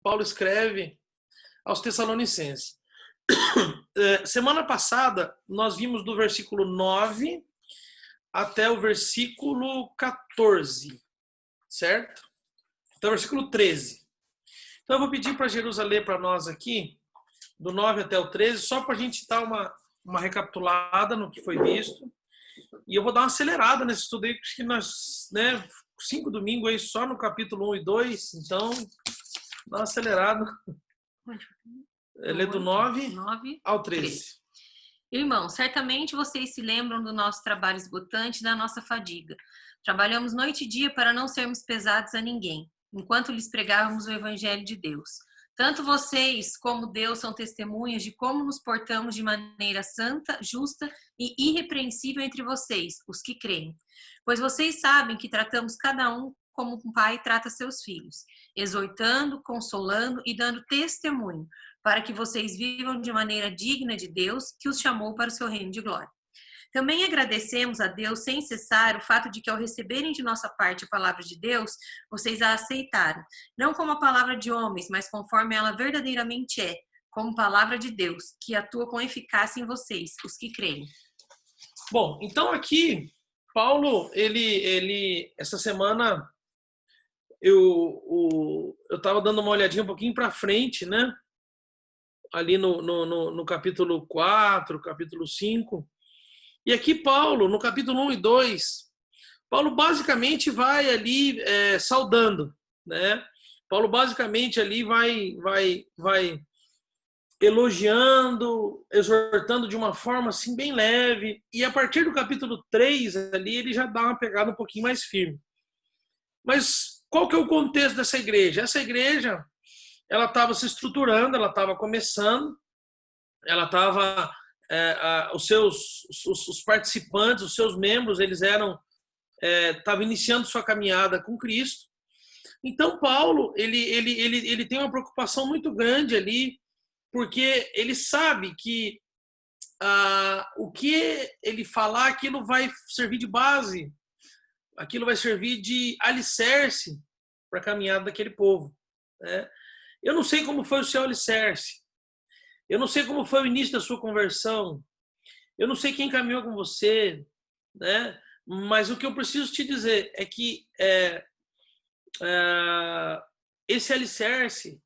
Paulo escreve aos Tessalonicenses. Semana passada, nós vimos do versículo 9 até o versículo 14, certo? Até o versículo 13. Então eu vou pedir para Jerusa ler para nós aqui, do 9 até o 13, só para a gente dar uma recapitulada no que foi visto. E eu vou dar uma acelerada nesse estudo aí, porque nós, 5 domingos aí só no capítulo 1 e 2, então dá uma acelerada. Ele é do 9 ao 13. Irmão, certamente vocês se lembram do nosso trabalho esgotante e da nossa fadiga. Trabalhamos noite e dia para não sermos pesados a ninguém, enquanto lhes pregávamos o Evangelho de Deus. Tanto vocês como Deus são testemunhas de como nos portamos de maneira santa, justa e irrepreensível entre vocês, os que creem. Pois vocês sabem que tratamos cada um como um pai trata seus filhos, exortando, consolando e dando testemunho, para que vocês vivam de maneira digna de Deus, que os chamou para o seu reino de glória. Também agradecemos a Deus sem cessar o fato de que, ao receberem de nossa parte a palavra de Deus, vocês a aceitaram, não como a palavra de homens, mas conforme ela verdadeiramente é, como palavra de Deus, que atua com eficácia em vocês, os que creem. Bom, então aqui, Paulo, ele essa semana, eu estava dando uma olhadinha um pouquinho para frente, né? Ali no capítulo 4, capítulo 5. E aqui Paulo, no capítulo 1 e 2, Paulo basicamente vai ali saudando, né? Paulo basicamente ali vai elogiando, exortando de uma forma assim bem leve. E a partir do capítulo 3 ali ele já dá uma pegada um pouquinho mais firme. Mas qual que é o contexto dessa igreja? Essa igreja, ela estava se estruturando, ela estava começando, ela estava os participantes, os seus membros, eles estavam iniciando sua caminhada com Cristo. Então Paulo ele tem uma preocupação muito grande ali, porque ele sabe que o que ele falar, aquilo vai servir de base, aquilo vai servir de alicerce para a caminhada daquele povo, né? Eu não sei como foi o seu alicerce, eu não sei como foi o início da sua conversão, eu não sei quem caminhou com você, né? Mas o que eu preciso te dizer é que esse alicerce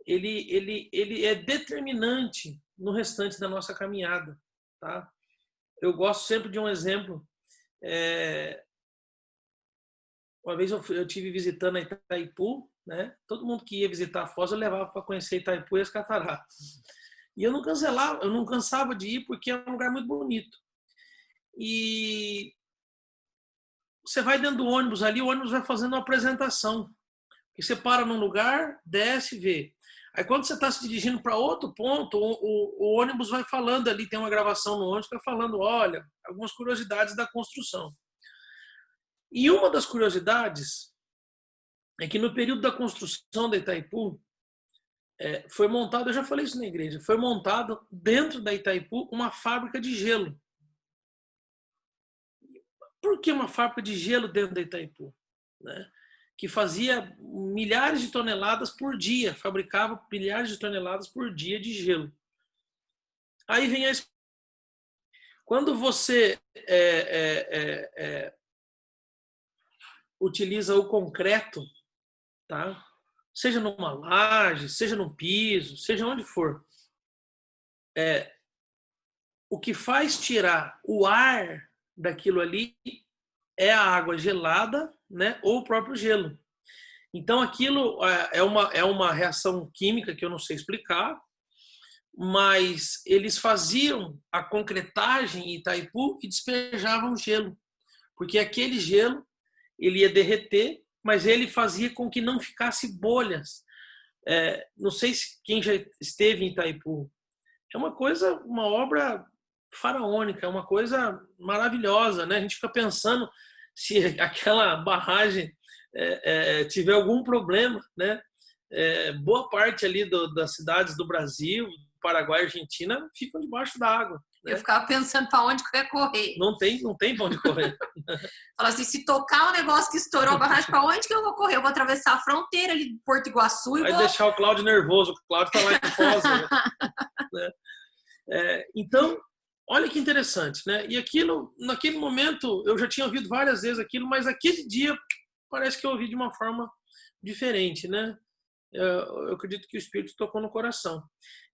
ele é determinante no restante da nossa caminhada, tá? Eu gosto sempre de um exemplo. Uma vez eu tive visitando a Itaipu, né? Todo mundo que ia visitar a Foz eu levava para conhecer Itaipu e as cataratas. E eu não cansava de ir, porque é um lugar muito bonito. E você vai dentro do ônibus ali, o ônibus vai fazendo uma apresentação. E você para num lugar, desce e vê. Aí quando você está se dirigindo para outro ponto, o ônibus vai falando ali, tem uma gravação no ônibus, vai falando, olha, algumas curiosidades da construção. E uma das curiosidades é que no período da construção da Itaipu, foi montado, eu já falei isso na igreja, foi montado dentro da Itaipu uma fábrica de gelo. Por que uma fábrica de gelo dentro da Itaipu? Né? Que fazia milhares de toneladas por dia, fabricava milhares de toneladas por dia de gelo. Aí vem a... Quando você utiliza o concreto, tá? Seja numa laje, seja num piso, seja onde for, o que faz tirar o ar daquilo ali é a água gelada, né, ou o próprio gelo. Então aquilo é uma reação química que eu não sei explicar, mas eles faziam a concretagem em Itaipu e despejavam gelo, porque aquele gelo ele ia derreter, mas ele fazia com que não ficasse bolhas. Não sei se quem já esteve em Itaipu, é uma obra faraônica, é uma coisa maravilhosa, né? A gente fica pensando se aquela barragem tiver algum problema, né? Boa parte ali das cidades do Brasil, Paraguai e Argentina ficam debaixo da água. Eu ficava pensando para onde que eu ia correr. Não tem pra onde correr. Falava assim, se tocar um negócio que estourou a barragem, para onde que eu vou correr? Eu vou atravessar a fronteira ali de Porto Iguaçu e Vai vou... deixar o Cláudio nervoso, o Cláudio tá lá em Foz. Né? Então, olha que interessante, né? E aquilo, naquele momento, eu já tinha ouvido várias vezes aquilo, mas aquele dia parece que eu ouvi de uma forma diferente, né? Eu acredito que o Espírito tocou no coração.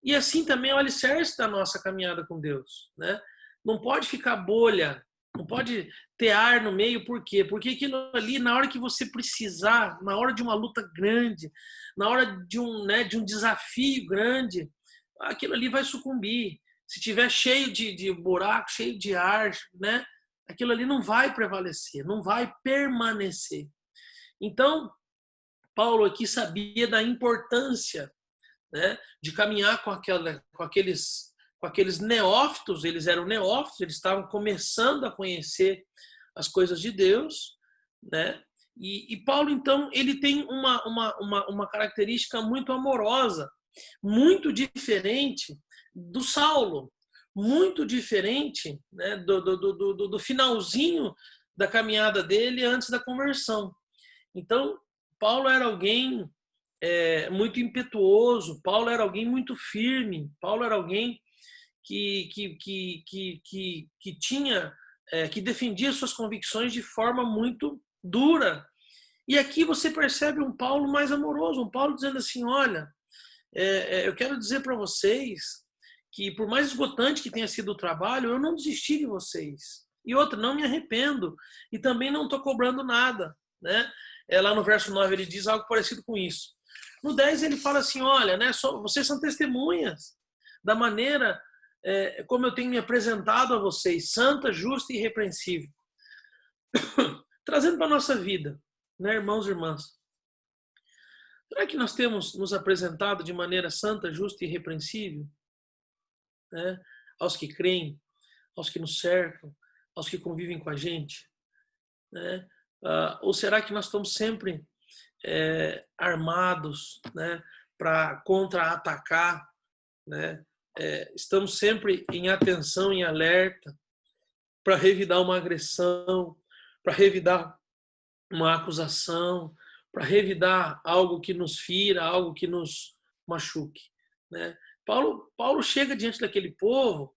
E assim também é o alicerce da nossa caminhada com Deus, né? Não pode ficar bolha, não pode ter ar no meio, por quê? Porque aquilo ali, na hora que você precisar, na hora de uma luta grande, na hora de um desafio grande, aquilo ali vai sucumbir. Se tiver cheio de buraco, cheio de ar, né? Aquilo ali não vai prevalecer, não vai permanecer. Então, Paulo aqui sabia da importância, né, de caminhar com aqueles neófitos. Eles eram neófitos, eles estavam começando a conhecer as coisas de Deus, né? E Paulo, então, ele tem uma característica muito amorosa, muito diferente do Saulo, muito diferente, né, do finalzinho da caminhada dele antes da conversão. Então, Paulo era alguém muito impetuoso, Paulo era alguém muito firme, Paulo era alguém que tinha, que defendia suas convicções de forma muito dura. E aqui você percebe um Paulo mais amoroso, um Paulo dizendo assim, olha, eu quero dizer para vocês que por mais esgotante que tenha sido o trabalho, eu não desisti de vocês. E outra, não me arrependo. E também não estou cobrando nada, né? Lá no verso 9 ele diz algo parecido com isso. No 10 ele fala assim, olha, né, vocês são testemunhas da maneira como eu tenho me apresentado a vocês, santa, justa e irrepreensível. Trazendo para a nossa vida, né, irmãos e irmãs. Será que nós temos nos apresentado de maneira santa, justa e irrepreensível? Né, aos que creem, aos que nos cercam, aos que convivem com a gente? Né? Ou será que nós estamos sempre armados, né, para contra-atacar, né? Estamos sempre em atenção, em alerta, para revidar uma agressão, para revidar uma acusação, para revidar algo que nos fira, algo que nos machuque, né? Paulo chega diante daquele povo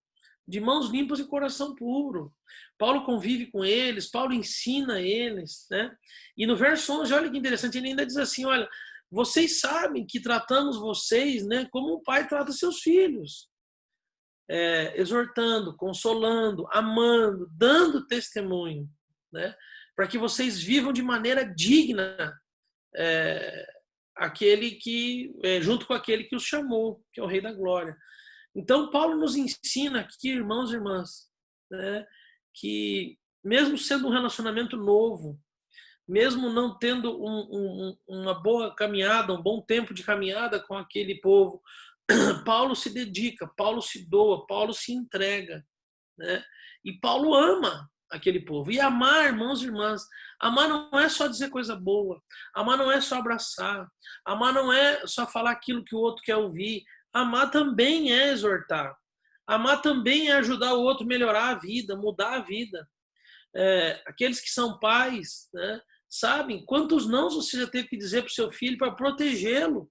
de mãos limpas e coração puro. Paulo convive com eles, Paulo ensina eles, né? E no verso 11, olha que interessante, ele ainda diz assim, olha, vocês sabem que tratamos vocês, né, como um pai trata seus filhos. Exortando, consolando, amando, dando testemunho, né? Para que vocês vivam de maneira digna aquele que, junto com aquele que os chamou, que é o Rei da Glória. Então, Paulo nos ensina aqui, irmãos e irmãs, né, que mesmo sendo um relacionamento novo, mesmo não tendo uma boa caminhada, um bom tempo de caminhada com aquele povo, Paulo se dedica, Paulo se doa, Paulo se entrega, né? E Paulo ama aquele povo. E amar, irmãos e irmãs, amar não é só dizer coisa boa, amar não é só abraçar, amar não é só falar aquilo que o outro quer ouvir, amar também é exortar, amar também é ajudar o outro a melhorar a vida, mudar a vida. Aqueles que são pais, né, sabem quantos nãos você já teve que dizer para o seu filho para protegê-lo.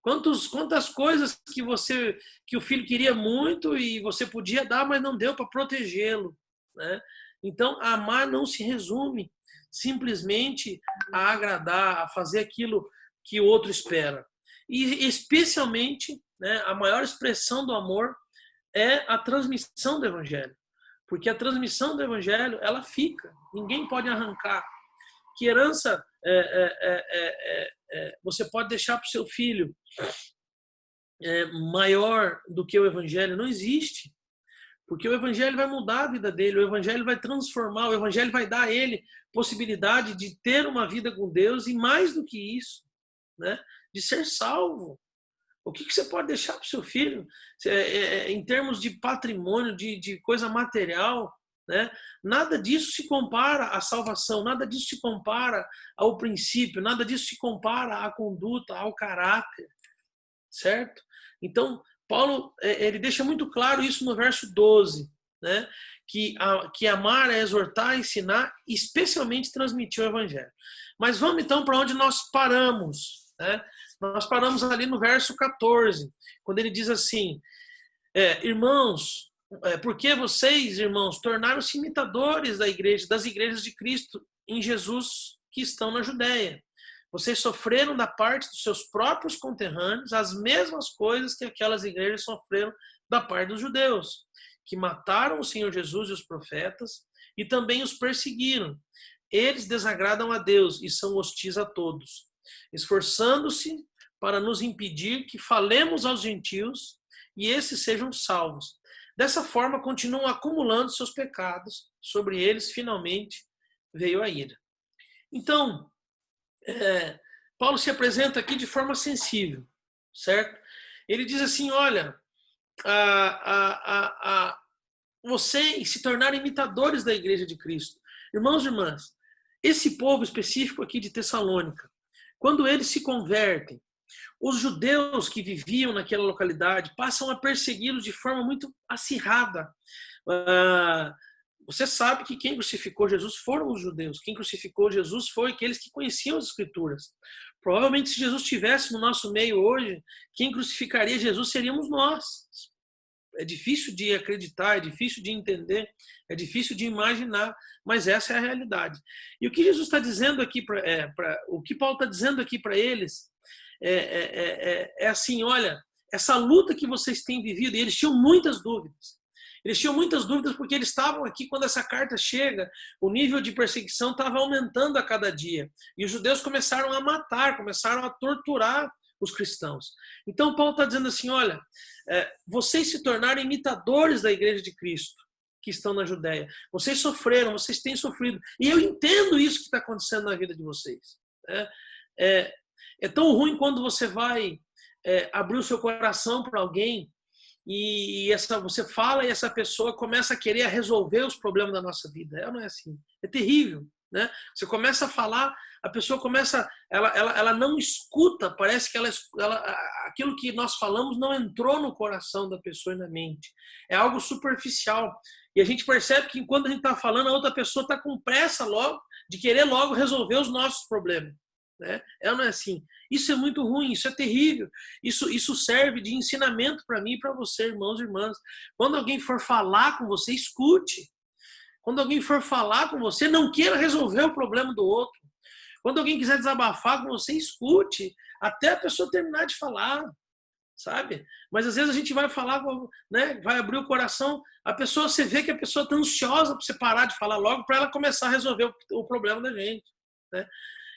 Quantas coisas que o filho queria muito e você podia dar, mas não deu para protegê-lo, né? Então, amar não se resume simplesmente a agradar, a fazer aquilo que o outro espera. E especialmente, né, a maior expressão do amor é a transmissão do Evangelho. Porque a transmissão do Evangelho, ela fica. Ninguém pode arrancar. Que herança você pode deixar para o seu filho maior do que o Evangelho? Não existe. Porque o Evangelho vai mudar a vida dele, o Evangelho vai transformar, o Evangelho vai dar a ele possibilidade de ter uma vida com Deus e mais do que isso, né, de ser salvo. O que você pode deixar para o seu filho em termos de patrimônio, de coisa material? Né? Nada disso se compara à salvação, nada disso se compara ao princípio, nada disso se compara à conduta, ao caráter, certo? Então, Paulo ele deixa muito claro isso no verso 12, né? Que amar é exortar, ensinar, especialmente transmitir o evangelho. Mas vamos então para onde nós paramos, né? Nós paramos ali no verso 14, quando ele diz assim, irmãos, porque vocês, irmãos, tornaram-se imitadores das igrejas de Cristo em Jesus que estão na Judéia. Vocês sofreram da parte dos seus próprios conterrâneos as mesmas coisas que aquelas igrejas sofreram da parte dos judeus, que mataram o Senhor Jesus e os profetas e também os perseguiram. Eles desagradam a Deus e são hostis a todos, esforçando-se para nos impedir que falemos aos gentios e esses sejam salvos. Dessa forma, continuam acumulando seus pecados. Sobre eles, finalmente, veio a ira. Então, Paulo se apresenta aqui de forma sensível, certo? Ele diz assim, olha, vocês se tornaram imitadores da igreja de Cristo. Irmãos e irmãs, esse povo específico aqui de Tessalônica, quando eles se convertem, os judeus que viviam naquela localidade passam a persegui-los de forma muito acirrada. Você sabe que quem crucificou Jesus foram os judeus. Quem crucificou Jesus foi aqueles que conheciam as Escrituras. Provavelmente, se Jesus estivesse no nosso meio hoje, quem crucificaria Jesus seríamos nós. É difícil de acreditar, é difícil de entender, é difícil de imaginar, mas essa é a realidade. E o que Jesus está dizendo aqui, o que Paulo está dizendo aqui para eles, é assim, olha, essa luta que vocês têm vivido, e eles tinham muitas dúvidas. Eles tinham muitas dúvidas porque eles estavam aqui quando essa carta chega, o nível de perseguição estava aumentando a cada dia. E os judeus começaram a matar, começaram a torturar os cristãos. Então Paulo está dizendo assim, olha, vocês se tornaram imitadores da igreja de Cristo, que estão na Judéia. Vocês sofreram, vocês têm sofrido. E eu entendo isso que está acontecendo na vida de vocês. É tão ruim quando você vai abrir o seu coração para alguém e você fala e essa pessoa começa a querer resolver os problemas da nossa vida. Não é assim. É terrível, né? Você começa a falar, a pessoa começa, ela não escuta, parece que aquilo que nós falamos não entrou no coração da pessoa e na mente. É algo superficial. E a gente percebe que quando a gente está falando, a outra pessoa está com pressa logo de querer logo resolver os nossos problemas. Né? Não é assim. Isso é muito ruim, isso é terrível. Isso serve de ensinamento para mim e para você, irmãos e irmãs. Quando alguém for falar com você, escute. Quando alguém for falar com você, não queira resolver o problema do outro. Quando alguém quiser desabafar com você, escute até a pessoa terminar de falar, sabe? Mas às vezes a gente vai falar, né? Vai abrir o coração, você vê que a pessoa está ansiosa para você parar de falar logo para ela começar a resolver o problema da gente, né?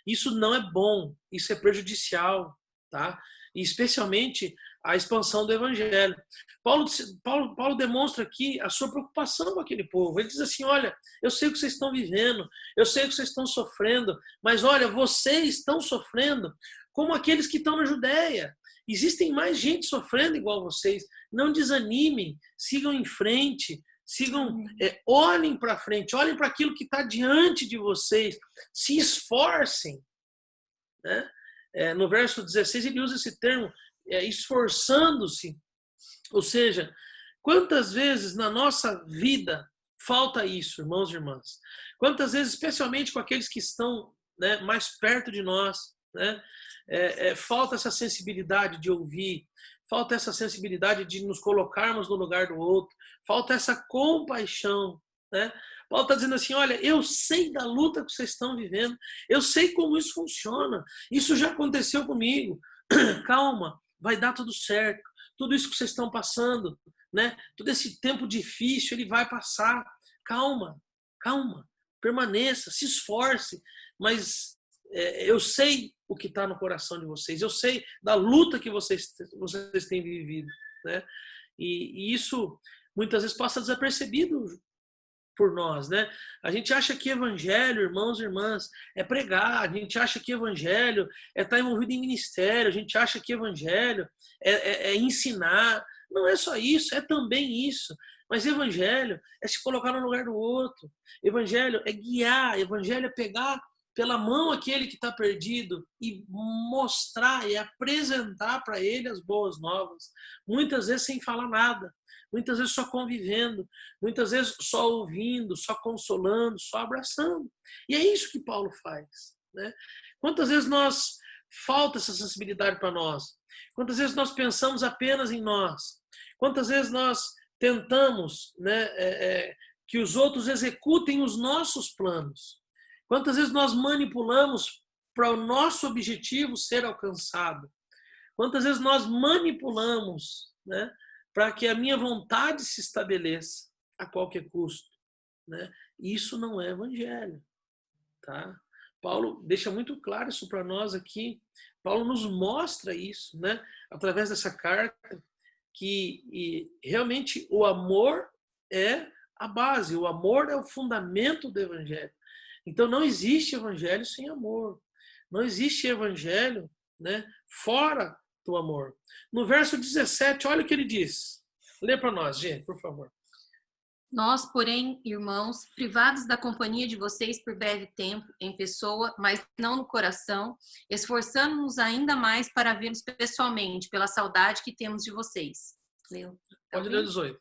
Isso não é bom, isso é prejudicial, tá? E especialmente a expansão do evangelho. Paulo demonstra aqui a sua preocupação com aquele povo. Ele diz assim, olha, eu sei o que vocês estão vivendo, eu sei o que vocês estão sofrendo, mas olha, vocês estão sofrendo como aqueles que estão na Judéia. Existem mais gente sofrendo igual vocês. Não desanimem, sigam em frente, olhem para frente, olhem para aquilo que está diante de vocês, se esforcem, né? No verso 16 ele usa esse termo, esforçando-se, ou seja, quantas vezes na nossa vida falta isso, irmãos e irmãs? Quantas vezes, especialmente com aqueles que estão, né, mais perto de nós, né, falta essa sensibilidade de ouvir, falta essa sensibilidade de nos colocarmos no lugar do outro, falta essa compaixão, né? Paulo está dizendo assim, olha, eu sei da luta que vocês estão vivendo, eu sei como isso funciona, isso já aconteceu comigo, calma, vai dar tudo certo, tudo isso que vocês estão passando, né? Todo esse tempo difícil, ele vai passar, calma, permaneça, se esforce, mas eu sei o que está no coração de vocês, eu sei da luta que vocês têm vivido, né? E isso muitas vezes passa desapercebido por nós, né? A gente acha que evangelho, irmãos e irmãs, é pregar, a gente acha que evangelho é estar envolvido em ministério, a gente acha que evangelho é ensinar. Não é só isso, é também isso. Mas evangelho é se colocar no lugar do outro. Evangelho é guiar, evangelho é pegar pela mão aquele que está perdido e mostrar e apresentar para ele as boas novas. Muitas vezes sem falar nada, muitas vezes só convivendo, muitas vezes só ouvindo, só consolando, só abraçando. E é isso que Paulo faz, né? Quantas vezes falta essa sensibilidade para nós? Quantas vezes nós pensamos apenas em nós? Quantas vezes nós tentamos, né, que os outros executem os nossos planos? Quantas vezes nós manipulamos para o nosso objetivo ser alcançado? Quantas vezes nós manipulamos, né, para que a minha vontade se estabeleça a qualquer custo, né? Isso não é evangelho, tá? Paulo deixa muito claro isso para nós aqui. Paulo nos mostra isso, né, através dessa carta, que realmente o amor é a base, o amor é o fundamento do evangelho. Então não existe evangelho sem amor. Não existe evangelho, né, fora do amor. No verso 17, olha o que ele diz. Lê para nós, gente, por favor. Nós, porém, irmãos, privados da companhia de vocês por breve tempo, em pessoa, mas não no coração, esforçando-nos ainda mais para vê-los pessoalmente, pela saudade que temos de vocês. Leu? Pode ler 18.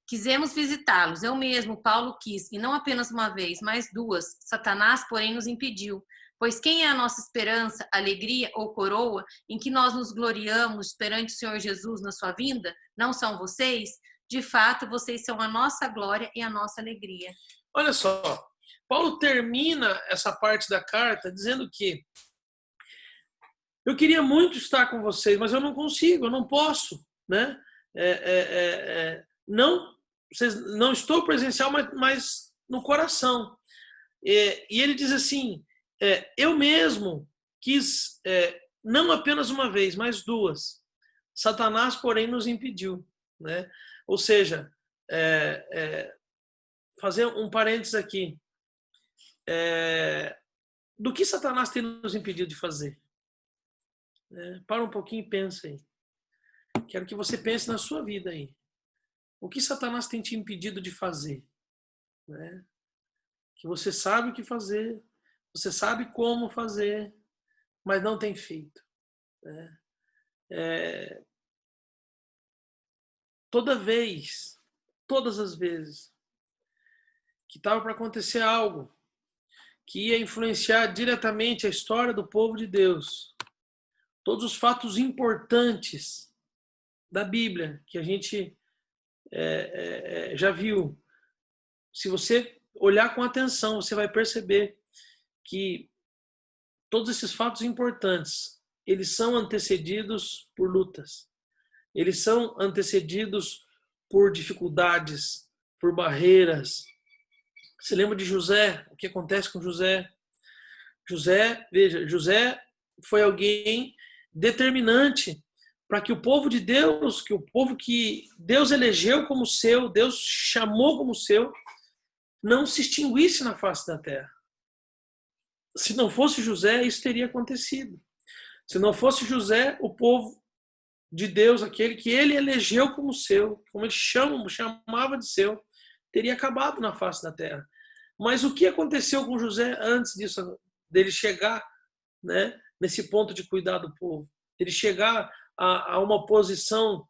Quisemos visitá-los, eu mesmo, Paulo, quis, e não apenas uma vez, mas duas. Satanás, porém, nos impediu. Pois quem é a nossa esperança, alegria ou coroa, em que nós nos gloriamos perante o Senhor Jesus na sua vinda? Não são vocês? De fato, vocês são a nossa glória e a nossa alegria. Olha só, Paulo termina essa parte da carta dizendo que eu queria muito estar com vocês, mas eu não consigo, eu não posso, né? Não estou presencial, mas no coração. E ele diz assim, eu mesmo quis, não apenas uma vez, mas duas. Satanás, porém, nos impediu, né? Ou seja, fazer um parênteses aqui. Do que Satanás tem nos impedido de fazer? Para um pouquinho e pensa aí. Quero que você pense na sua vida aí. O que Satanás tem te impedido de fazer? Né? Que você sabe o que fazer, você sabe como fazer, mas não tem feito. Né? Todas as vezes que estava para acontecer algo que ia influenciar diretamente a história do povo de Deus, todos os fatos importantes da Bíblia que a gente já viu, se você olhar com atenção, você vai perceber que todos esses fatos importantes, eles são antecedidos por lutas. Eles são antecedidos por dificuldades, por barreiras. Você lembra de José? O que acontece com José? José foi alguém determinante para que o povo de Deus, que o povo que Deus elegeu como seu, Deus chamou como seu, não se extinguisse na face da terra. Se não fosse José, isso teria acontecido. Se não fosse José, o povo de Deus, aquele que ele elegeu como seu, como ele chamava de seu, teria acabado na face da terra. Mas o que aconteceu com José antes disso, dele chegar, né, nesse ponto de cuidar do povo? Ele chegar a uma posição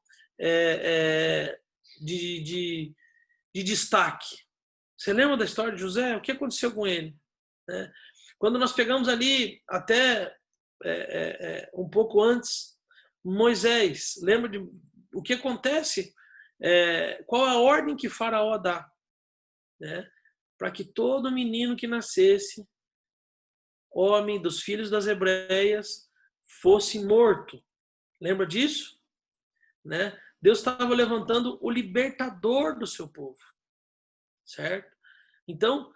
de destaque. Você lembra da história de José? O que aconteceu com ele? Né? Quando nós pegamos ali até um pouco antes, Moisés, lembra de o que acontece? Qual a ordem que Faraó dá? Né? Para que todo menino que nascesse, homem dos filhos das hebreias, fosse morto. Lembra disso? Né? Deus estava levantando o libertador do seu povo. Certo? Então,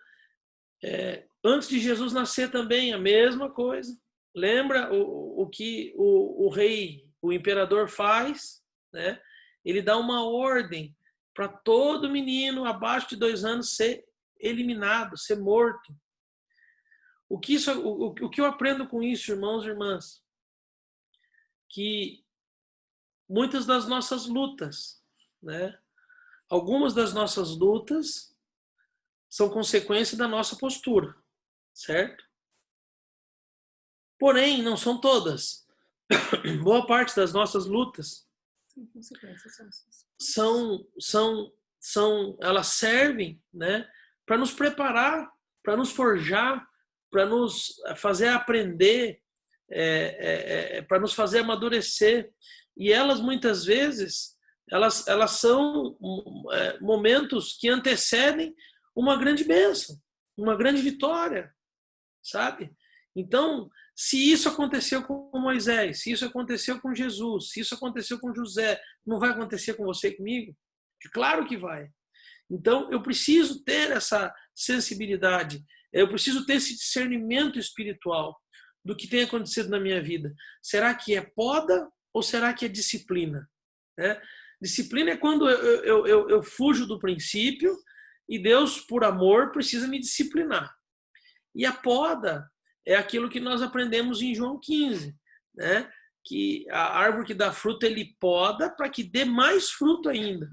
antes de Jesus nascer também, a mesma coisa. Lembra o que o rei, o imperador faz? Né? Ele dá uma ordem para todo menino abaixo de 2 anos ser eliminado, ser morto. O que eu aprendo com isso, irmãos e irmãs? Que muitas das nossas lutas, né? Algumas das nossas lutas são consequência da nossa postura, certo? Porém, não são todas. Boa parte das nossas lutas elas servem, né, para nos preparar, para nos forjar, para nos fazer aprender, para nos fazer amadurecer. E elas, muitas vezes, elas são momentos que antecedem uma grande bênção, uma grande vitória, sabe? Então, se isso aconteceu com Moisés, se isso aconteceu com Jesus, se isso aconteceu com José, não vai acontecer com você e comigo? Claro que vai. Então, eu preciso ter essa sensibilidade, eu preciso ter esse discernimento espiritual do que tem acontecido na minha vida. Será que é poda ou será que é disciplina? Disciplina é quando eu fujo do princípio e Deus, por amor, precisa me disciplinar. E a poda é aquilo que nós aprendemos em João 15, né? Que a árvore que dá fruto, ele poda para que dê mais fruto ainda.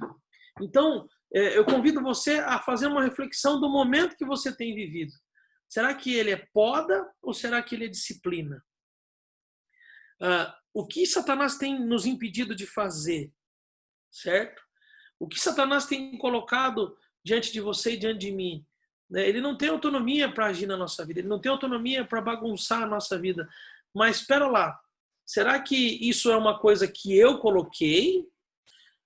Então, eu convido você a fazer uma reflexão do momento que você tem vivido. Será que ele é poda ou será que ele é disciplina? O que Satanás tem nos impedido de fazer, certo? O que Satanás tem colocado diante de você e diante de mim? Ele não tem autonomia para agir na nossa vida, ele não tem autonomia para bagunçar a nossa vida. Mas espera lá, será que isso é uma coisa que eu coloquei?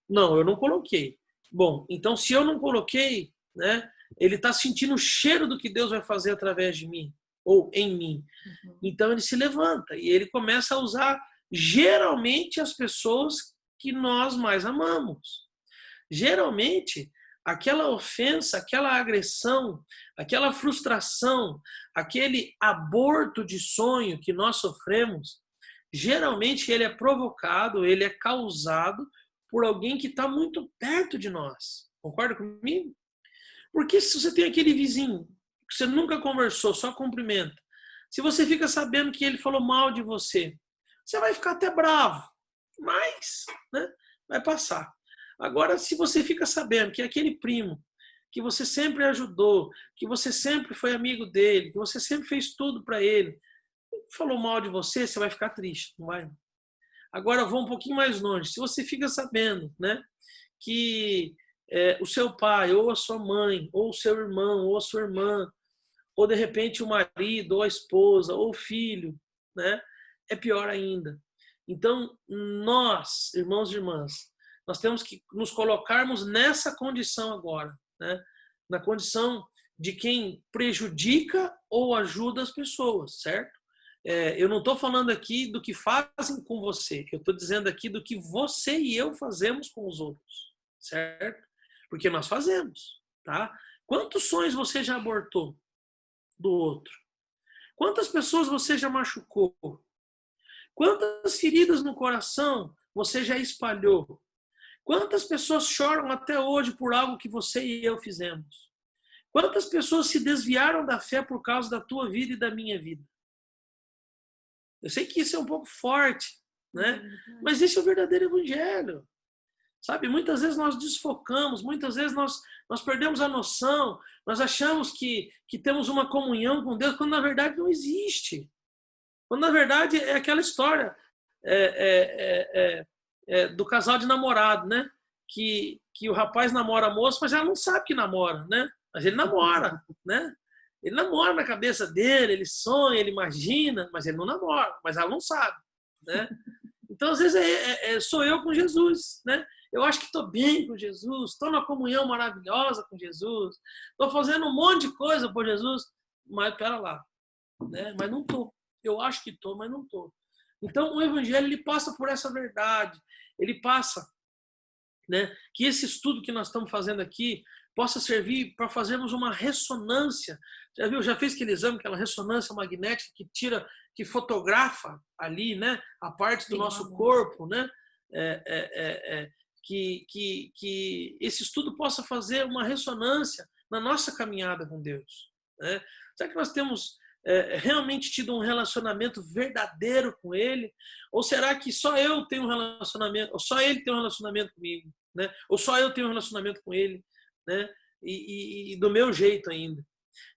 Não, eu não coloquei. Bom, então se eu não coloquei, né, ele está sentindo o cheiro do que Deus vai fazer através de mim, ou em mim. Então ele se levanta e ele começa a usar geralmente as pessoas que nós mais amamos. Geralmente, aquela ofensa, aquela agressão, aquela frustração, aquele aborto de sonho que nós sofremos, geralmente ele é provocado, ele é causado por alguém que está muito perto de nós. Concorda comigo? Porque se você tem aquele vizinho que você nunca conversou, só cumprimenta, se você fica sabendo que ele falou mal de você, você vai ficar até bravo, mas, né, vai passar. Agora, se você fica sabendo que aquele primo que você sempre ajudou, que você sempre foi amigo dele, que você sempre fez tudo para ele, falou mal de você, você vai ficar triste, não vai? Agora, eu vou um pouquinho mais longe. Se você fica sabendo, né, que o seu pai, ou a sua mãe, ou o seu irmão, ou a sua irmã, ou de repente o marido, ou a esposa, ou o filho, né, é pior ainda. Então, nós, irmãos e irmãs, nós temos que nos colocarmos nessa condição agora, né? Na condição de quem prejudica ou ajuda as pessoas, certo? Eu não estou falando aqui do que fazem com você, eu estou dizendo aqui do que você e eu fazemos com os outros, certo? Porque nós fazemos, tá? Quantos sonhos você já abortou do outro? Quantas pessoas você já machucou? Quantas feridas no coração você já espalhou? Quantas pessoas choram até hoje por algo que você e eu fizemos? Quantas pessoas se desviaram da fé por causa da tua vida e da minha vida? Eu sei que isso é um pouco forte, né? Mas esse é o verdadeiro evangelho. Sabe, muitas vezes nós desfocamos, muitas vezes nós perdemos a noção, nós achamos que temos uma comunhão com Deus, quando na verdade não existe. Quando na verdade é aquela história do casal de namorado, né? Que o rapaz namora a moça, mas ela não sabe que namora, né? Mas ele namora, né? Ele namora na cabeça dele, ele sonha, ele imagina, mas ele não namora, mas ela não sabe, né? Então, às vezes, sou eu com Jesus, né? Eu acho que estou bem com Jesus, estou numa comunhão maravilhosa com Jesus, estou fazendo um monte de coisa por Jesus, mas pera lá, né? Mas não estou. Eu acho que estou, mas não estou. Então, o Evangelho ele passa por essa verdade, ele passa, né? Que esse estudo que nós estamos fazendo aqui possa servir para fazermos uma ressonância. Já viu? Já fez aquele exame, aquela ressonância magnética que fotografa ali, né? A parte do nosso corpo, né? Que esse estudo possa fazer uma ressonância na nossa caminhada com Deus, né? Será que nós temos realmente tido um relacionamento verdadeiro com Ele? Ou será que só eu tenho um relacionamento, ou só Ele tem um relacionamento comigo, né? Ou só eu tenho um relacionamento com Ele, né? E do meu jeito ainda.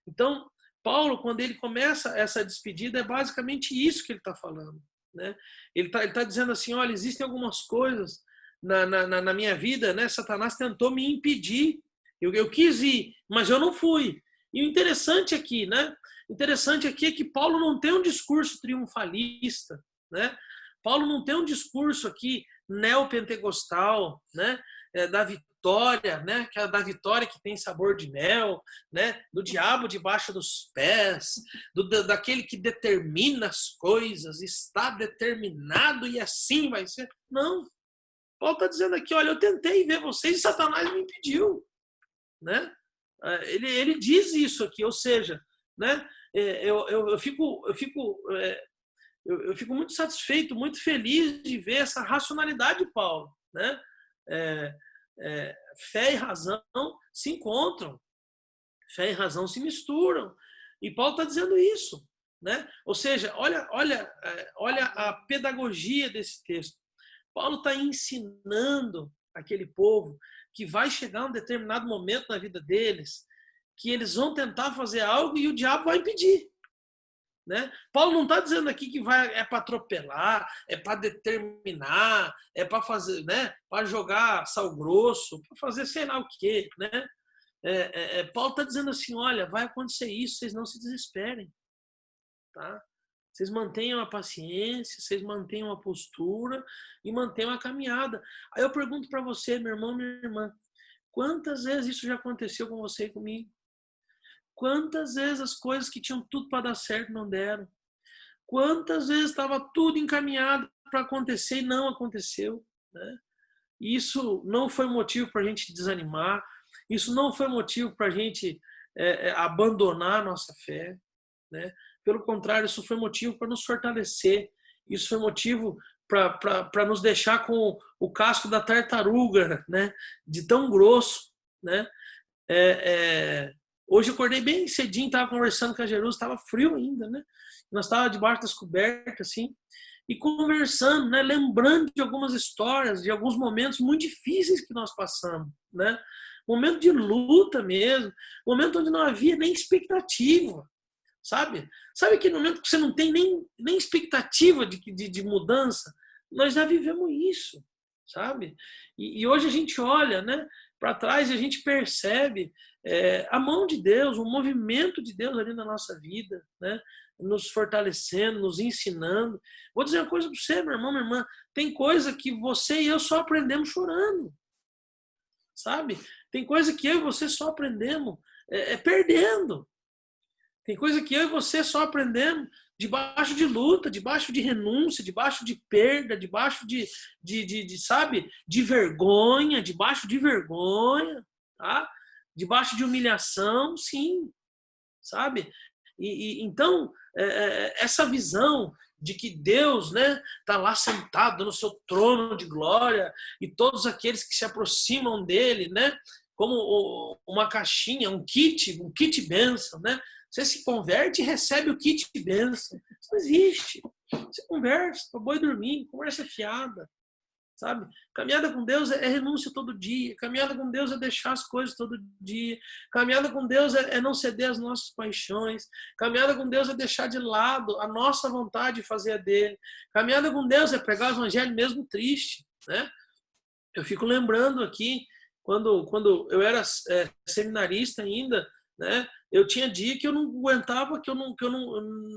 Então, Paulo, quando ele começa essa despedida, é basicamente isso que ele está falando, né? Ele tá dizendo assim, olha, existem algumas coisas na minha vida, né? Satanás tentou me impedir. Eu quis ir, mas eu não fui. E o interessante aqui, né? Interessante aqui é que Paulo não tem um discurso triunfalista, né? Paulo não tem um discurso aqui neopentecostal, né? Da vitória, né? Que é da vitória que tem sabor de mel, né? Do diabo debaixo dos pés, daquele que determina as coisas, está determinado e assim vai ser. Não. Paulo está dizendo aqui, olha, eu tentei ver vocês e Satanás me impediu, né? Ele diz isso aqui, ou seja, né? Eu fico muito satisfeito, muito feliz de ver essa racionalidade de Paulo, né? Fé e razão se encontram, fé e razão se misturam, e Paulo está dizendo isso, né? Ou seja, olha a pedagogia desse texto. Paulo está ensinando aquele povo que vai chegar um determinado momento na vida deles que eles vão tentar fazer algo e o diabo vai impedir, né? Paulo não está dizendo aqui que é para atropelar, é para determinar, é para fazer, né? Para jogar sal grosso, para fazer sei lá o quê, né? Paulo está dizendo assim, olha, vai acontecer isso, vocês não se desesperem, tá? Vocês mantenham a paciência, vocês mantenham a postura e mantenham a caminhada. Aí eu pergunto para você, meu irmão, minha irmã, quantas vezes isso já aconteceu com você e comigo? Quantas vezes as coisas que tinham tudo para dar certo não deram? Quantas vezes estava tudo encaminhado para acontecer e não aconteceu, né? E isso não foi motivo para a gente desanimar, isso não foi motivo para a gente abandonar a nossa fé, né? Pelo contrário, isso foi motivo para nos fortalecer, isso foi motivo para nos deixar com o casco da tartaruga, né? De tão grosso, né? Hoje eu acordei bem cedinho, estava conversando com a Jerusa, estava frio ainda, né? Nós estávamos debaixo das cobertas, assim, e conversando, né? Lembrando de algumas histórias, de alguns momentos muito difíceis que nós passamos, né? Momento de luta mesmo, momento onde não havia nem expectativa, sabe? Sabe aquele momento que você não tem nem expectativa de mudança? Nós já vivemos isso, sabe? E hoje a gente olha, né, para trás e a gente percebe a mão de Deus, o movimento de Deus ali na nossa vida, né? Nos fortalecendo, nos ensinando. Vou dizer uma coisa para você, meu irmão, minha irmã, tem coisa que você e eu só aprendemos chorando, sabe? Tem coisa que eu e você só aprendemos perdendo. Tem coisa que eu e você só aprendemos debaixo de luta, debaixo de renúncia, debaixo de perda, debaixo sabe, de vergonha, debaixo de vergonha, tá? Debaixo de humilhação, sim, sabe? Então, essa visão de que Deus, né, tá lá sentado no seu trono de glória e todos aqueles que se aproximam dele, né, como uma caixinha, um kit bênção, né? Você se converte e recebe o kit bênção. Isso não existe. Você conversa, para boi dormir, conversa fiada, sabe? Caminhada com Deus é renúncia todo dia. Caminhada com Deus é deixar as coisas todo dia. Caminhada com Deus é não ceder às nossas paixões. Caminhada com Deus é deixar de lado a nossa vontade de fazer a dele. Caminhada com Deus é pregar o evangelho mesmo triste, né? Eu fico lembrando aqui, quando eu era seminarista ainda, né? Eu tinha dia que eu não aguentava,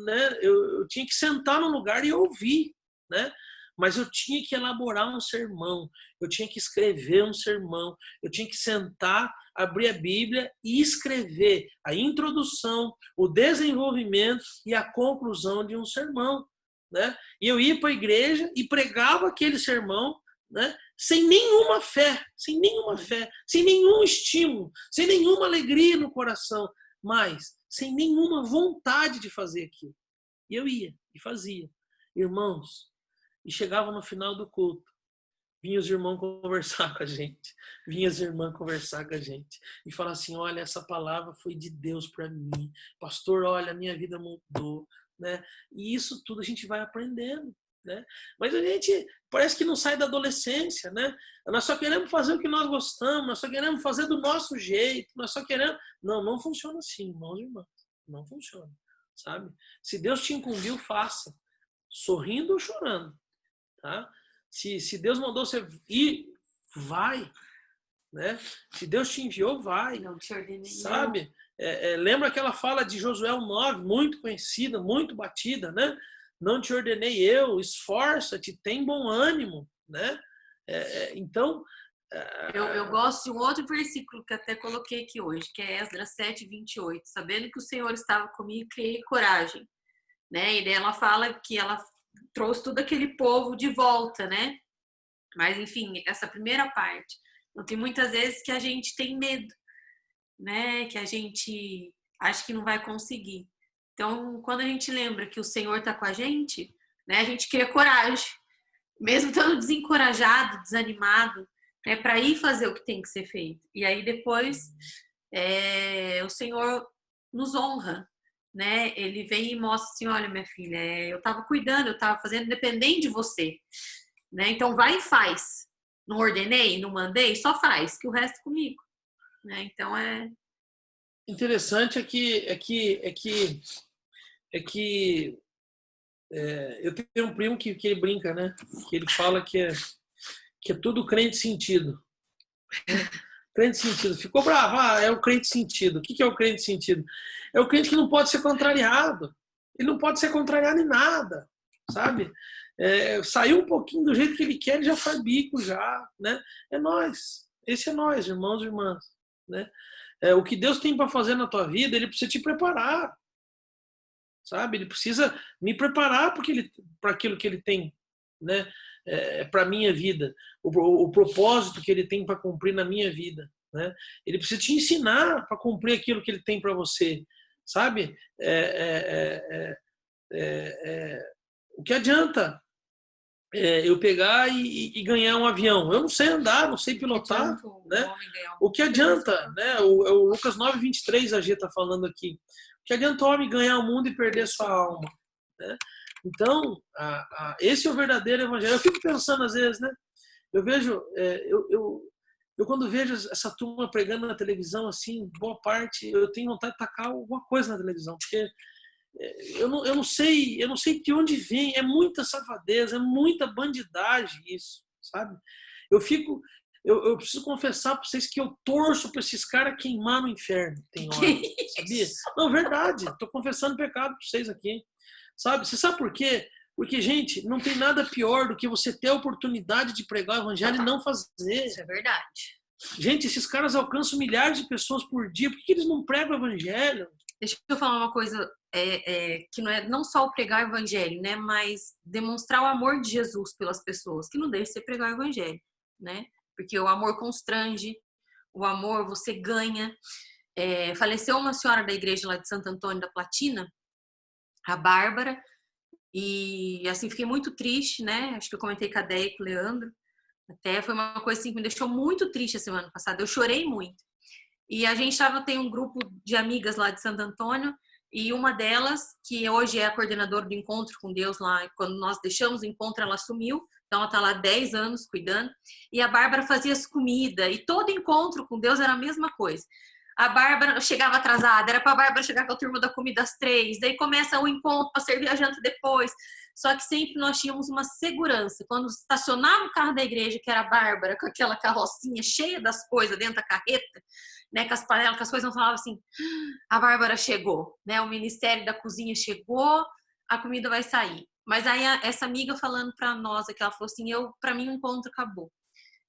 né? Eu tinha que sentar no lugar e ouvir, né? Mas eu tinha que elaborar um sermão, eu tinha que escrever um sermão, eu tinha que sentar, abrir a Bíblia e escrever a introdução, o desenvolvimento e a conclusão de um sermão, né? E eu ia para a igreja e pregava aquele sermão, né? Sem nenhuma fé, sem nenhum estímulo, sem nenhuma alegria no coração, mas sem nenhuma vontade de fazer aquilo. E eu ia e fazia. Irmãos, e chegava no final do culto, vinha os irmãos conversar com a gente, vinha as irmãs conversar com a gente e falar assim, olha, essa palavra foi de Deus para mim, pastor, olha, a minha vida mudou, né? E isso tudo a gente vai aprendendo, né? Mas a gente parece que não sai da adolescência, né? Nós só queremos fazer o que nós gostamos, nós só queremos fazer do nosso jeito, nós só queremos... Não funciona assim, irmãos e irmãs. Não funciona, sabe? Se Deus te incumbiu, faça. Sorrindo ou chorando, tá? Se Deus mandou você ir, vai, né? Se Deus te enviou, vai. Não te ordenei, sabe? Lembra aquela fala de Josué 9, muito conhecida, muito batida, né? Não te ordenei eu, esforça-te, tem bom ânimo, né? Então... Eu gosto de um outro versículo que até coloquei aqui hoje, que é Esdras 7:28. Sabendo que o Senhor estava comigo, criei coragem, né? E daí ela fala que ela trouxe todo aquele povo de volta, né? Mas, enfim, essa primeira parte. Então, tem muitas vezes que a gente tem medo, né? Que a gente acha que não vai conseguir. Então, quando a gente lembra que o Senhor está com a gente, né? A gente cria coragem. Mesmo estando desencorajado, desanimado, né? Para ir fazer o que tem que ser feito. E aí, depois, o Senhor nos honra, né? Ele vem e mostra assim, olha, minha filha, eu estava cuidando, eu estava fazendo, dependendo de você, né? Então vai e faz. Não ordenei, não mandei, só faz, que o resto é comigo, né? Então interessante eu tenho um primo que ele brinca, né? Que ele fala que é tudo crente sentido. Crente sentido. Ficou bravo. É o crente sentido. O que é o crente sentido? É o crente que não pode ser contrariado. Ele não pode ser contrariado em nada, sabe? Saiu um pouquinho do jeito que ele quer, ele já faz bico, já, né? É nós. Esse é nós, irmãos e irmãs, né? O que Deus tem para fazer na tua vida, ele precisa te preparar, sabe? Ele precisa me preparar para aquilo que ele tem, né? Para a minha vida, o propósito que ele tem para cumprir na minha vida, né? Ele precisa te ensinar para cumprir aquilo que ele tem para você, sabe? O que adianta eu pegar e ganhar um avião? Eu não sei andar, não sei pilotar, né? O que adianta, né? O Lucas 9:23 a G está falando aqui. O que adianta o homem ganhar o mundo e perder sua alma, né? Então, esse é o verdadeiro evangelho. Eu fico pensando às vezes, né? Eu vejo, eu quando vejo essa turma pregando na televisão, assim, boa parte, eu tenho vontade de tacar alguma coisa na televisão, porque eu não sei de onde vem, é muita safadeza, é muita bandidagem isso, sabe? Eu preciso confessar para vocês que eu torço para esses caras queimar no inferno, tem hora, sabia? Não, verdade, estou confessando pecado para vocês aqui, sabe? Você sabe por quê? Porque, gente, não tem nada pior do que você ter a oportunidade de pregar o evangelho e não fazer. Isso é verdade. Gente, esses caras alcançam milhares de pessoas por dia, por que eles não pregam o evangelho? Deixa eu falar uma coisa, que não é não só o pregar o evangelho, né, mas demonstrar o amor de Jesus pelas pessoas, que não deixa de ser pregar o evangelho, né? Porque o amor constrange, o amor você ganha. Faleceu uma senhora da igreja lá de Santo Antônio da Platina, a Bárbara, e assim fiquei muito triste, né? Acho que eu comentei com a Deia e com o Leandro. Até foi uma coisa assim que me deixou muito triste a semana passada. Eu chorei muito. E a gente tem um grupo de amigas lá de Santo Antônio, e uma delas, que hoje é a coordenadora do Encontro com Deus lá, quando nós deixamos o encontro, ela assumiu, então ela está lá 10 anos cuidando, e a Bárbara fazia as comidas, e todo encontro com Deus era a mesma coisa. A Bárbara chegava atrasada, era para a Bárbara chegar com a turma da comida às 3, daí começa o encontro para servir a janta depois. Só que sempre nós tínhamos uma segurança. Quando estacionava o carro da igreja, que era a Bárbara, com aquela carrocinha cheia das coisas dentro da carreta, né, com as panelas, com as coisas, não falava assim, a Bárbara chegou, né, o Ministério da Cozinha chegou, a comida vai sair. Mas aí essa amiga falando para nós, que ela falou assim, para mim o encontro acabou.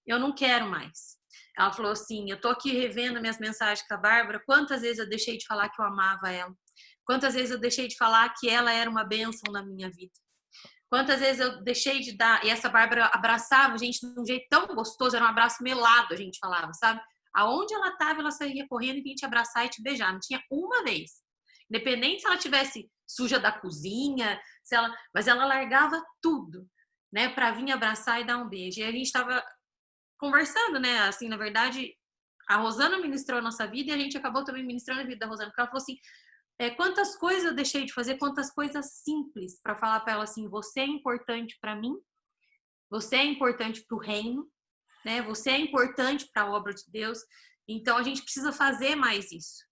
Eu não quero mais. Ela falou assim, eu tô aqui revendo minhas mensagens com a Bárbara, quantas vezes eu deixei de falar que eu amava ela? Quantas vezes eu deixei de falar que ela era uma bênção na minha vida? Quantas vezes eu deixei de dar... E essa Bárbara abraçava a gente de um jeito tão gostoso, era um abraço melado, a gente falava, sabe? Aonde ela estava, ela saía correndo e vinha te abraçar e te beijar. Não tinha uma vez. Independente se ela tivesse suja da cozinha, mas ela largava tudo, né? Para vir abraçar e dar um beijo. E a gente estava conversando, né? Assim, na verdade, a Rosana ministrou a nossa vida e a gente acabou também ministrando a vida da Rosana. Porque ela falou assim, quantas coisas eu deixei de fazer, quantas coisas simples para falar para ela assim, você é importante para mim, você é importante para o reino, né? Você é importante para a obra de Deus, então a gente precisa fazer mais isso,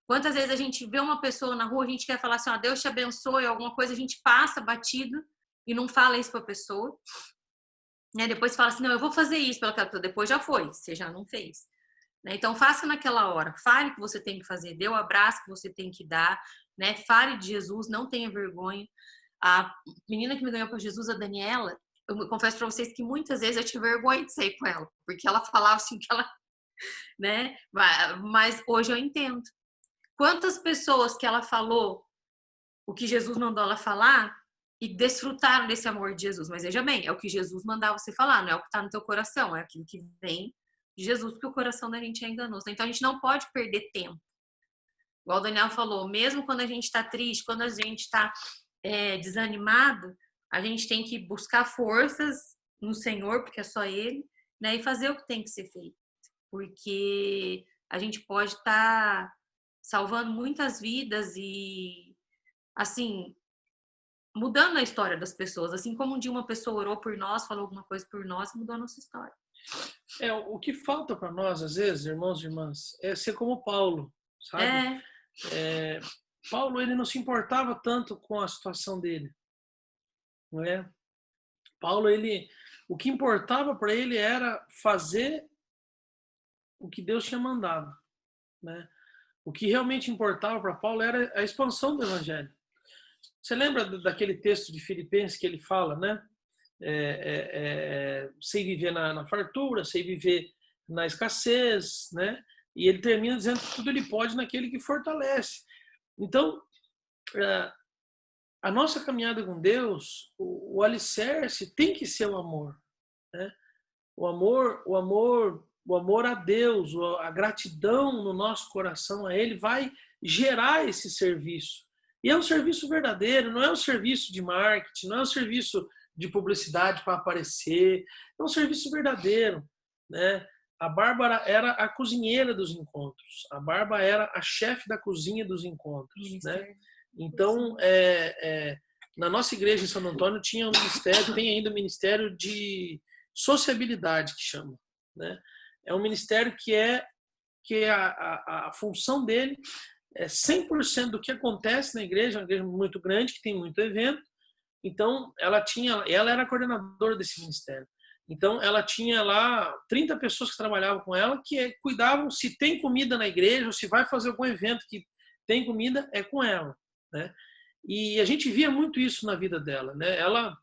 Quantas vezes a gente vê uma pessoa na rua, a gente quer falar assim, ó, Deus te abençoe, alguma coisa, a gente passa batido e não fala isso para a pessoa. Né? Depois fala assim, não, eu vou fazer isso pela pessoa. Depois já foi, você já não fez. Né? Então, faça naquela hora. Fale o que você tem que fazer. Dê o abraço que você tem que dar. Né? Fale de Jesus, não tenha vergonha. A menina que me ganhou para Jesus, a Daniela, eu confesso para vocês que muitas vezes eu tive vergonha de sair com ela, porque ela falava assim que ela, né? Mas hoje eu entendo. Quantas pessoas que ela falou o que Jesus mandou ela falar e desfrutaram desse amor de Jesus. Mas veja bem, é o que Jesus mandava você falar, não é o que está no teu coração, é aquilo que vem de Jesus, porque o coração da gente é enganoso. Então a gente não pode perder tempo. Igual o Daniel falou, mesmo quando a gente está triste, quando a gente está desanimado, a gente tem que buscar forças no Senhor, porque é só Ele, né? E fazer o que tem que ser feito. Porque a gente pode estar salvando muitas vidas e, assim, mudando a história das pessoas. Assim como um dia uma pessoa orou por nós, falou alguma coisa por nós, mudou a nossa história. O que falta para nós, às vezes, irmãos e irmãs, é ser como Paulo, sabe? Paulo, ele não se importava tanto com a situação dele, não é? Paulo, o que importava para ele era fazer o que Deus tinha mandado, né? O que realmente importava para Paulo era a expansão do evangelho. Você lembra daquele texto de Filipenses que ele fala, né? Sei viver na fartura, sei viver na escassez, né? E ele termina dizendo que tudo ele pode naquele que fortalece. Então, a nossa caminhada com Deus, o alicerce tem que ser o amor, né? O amor a Deus, a gratidão no nosso coração a Ele vai gerar esse serviço. E é um serviço verdadeiro, não é um serviço de marketing, não é um serviço de publicidade para aparecer, é um serviço verdadeiro, né? A Bárbara era a cozinheira dos encontros, a Bárbara era a chefe da cozinha dos encontros, né? Então, na nossa igreja em Santo Antônio tinha um ministério, tem ainda o ministério de sociabilidade, que chama, né? É um ministério que a função dele é 100% do que acontece na igreja, uma igreja muito grande, que tem muito evento. Então, ela era a coordenadora desse ministério. Então, ela tinha lá 30 pessoas que trabalhavam com ela, que cuidavam se tem comida na igreja, ou se vai fazer algum evento que tem comida, é com ela, né? E a gente via muito isso na vida dela, né? Ela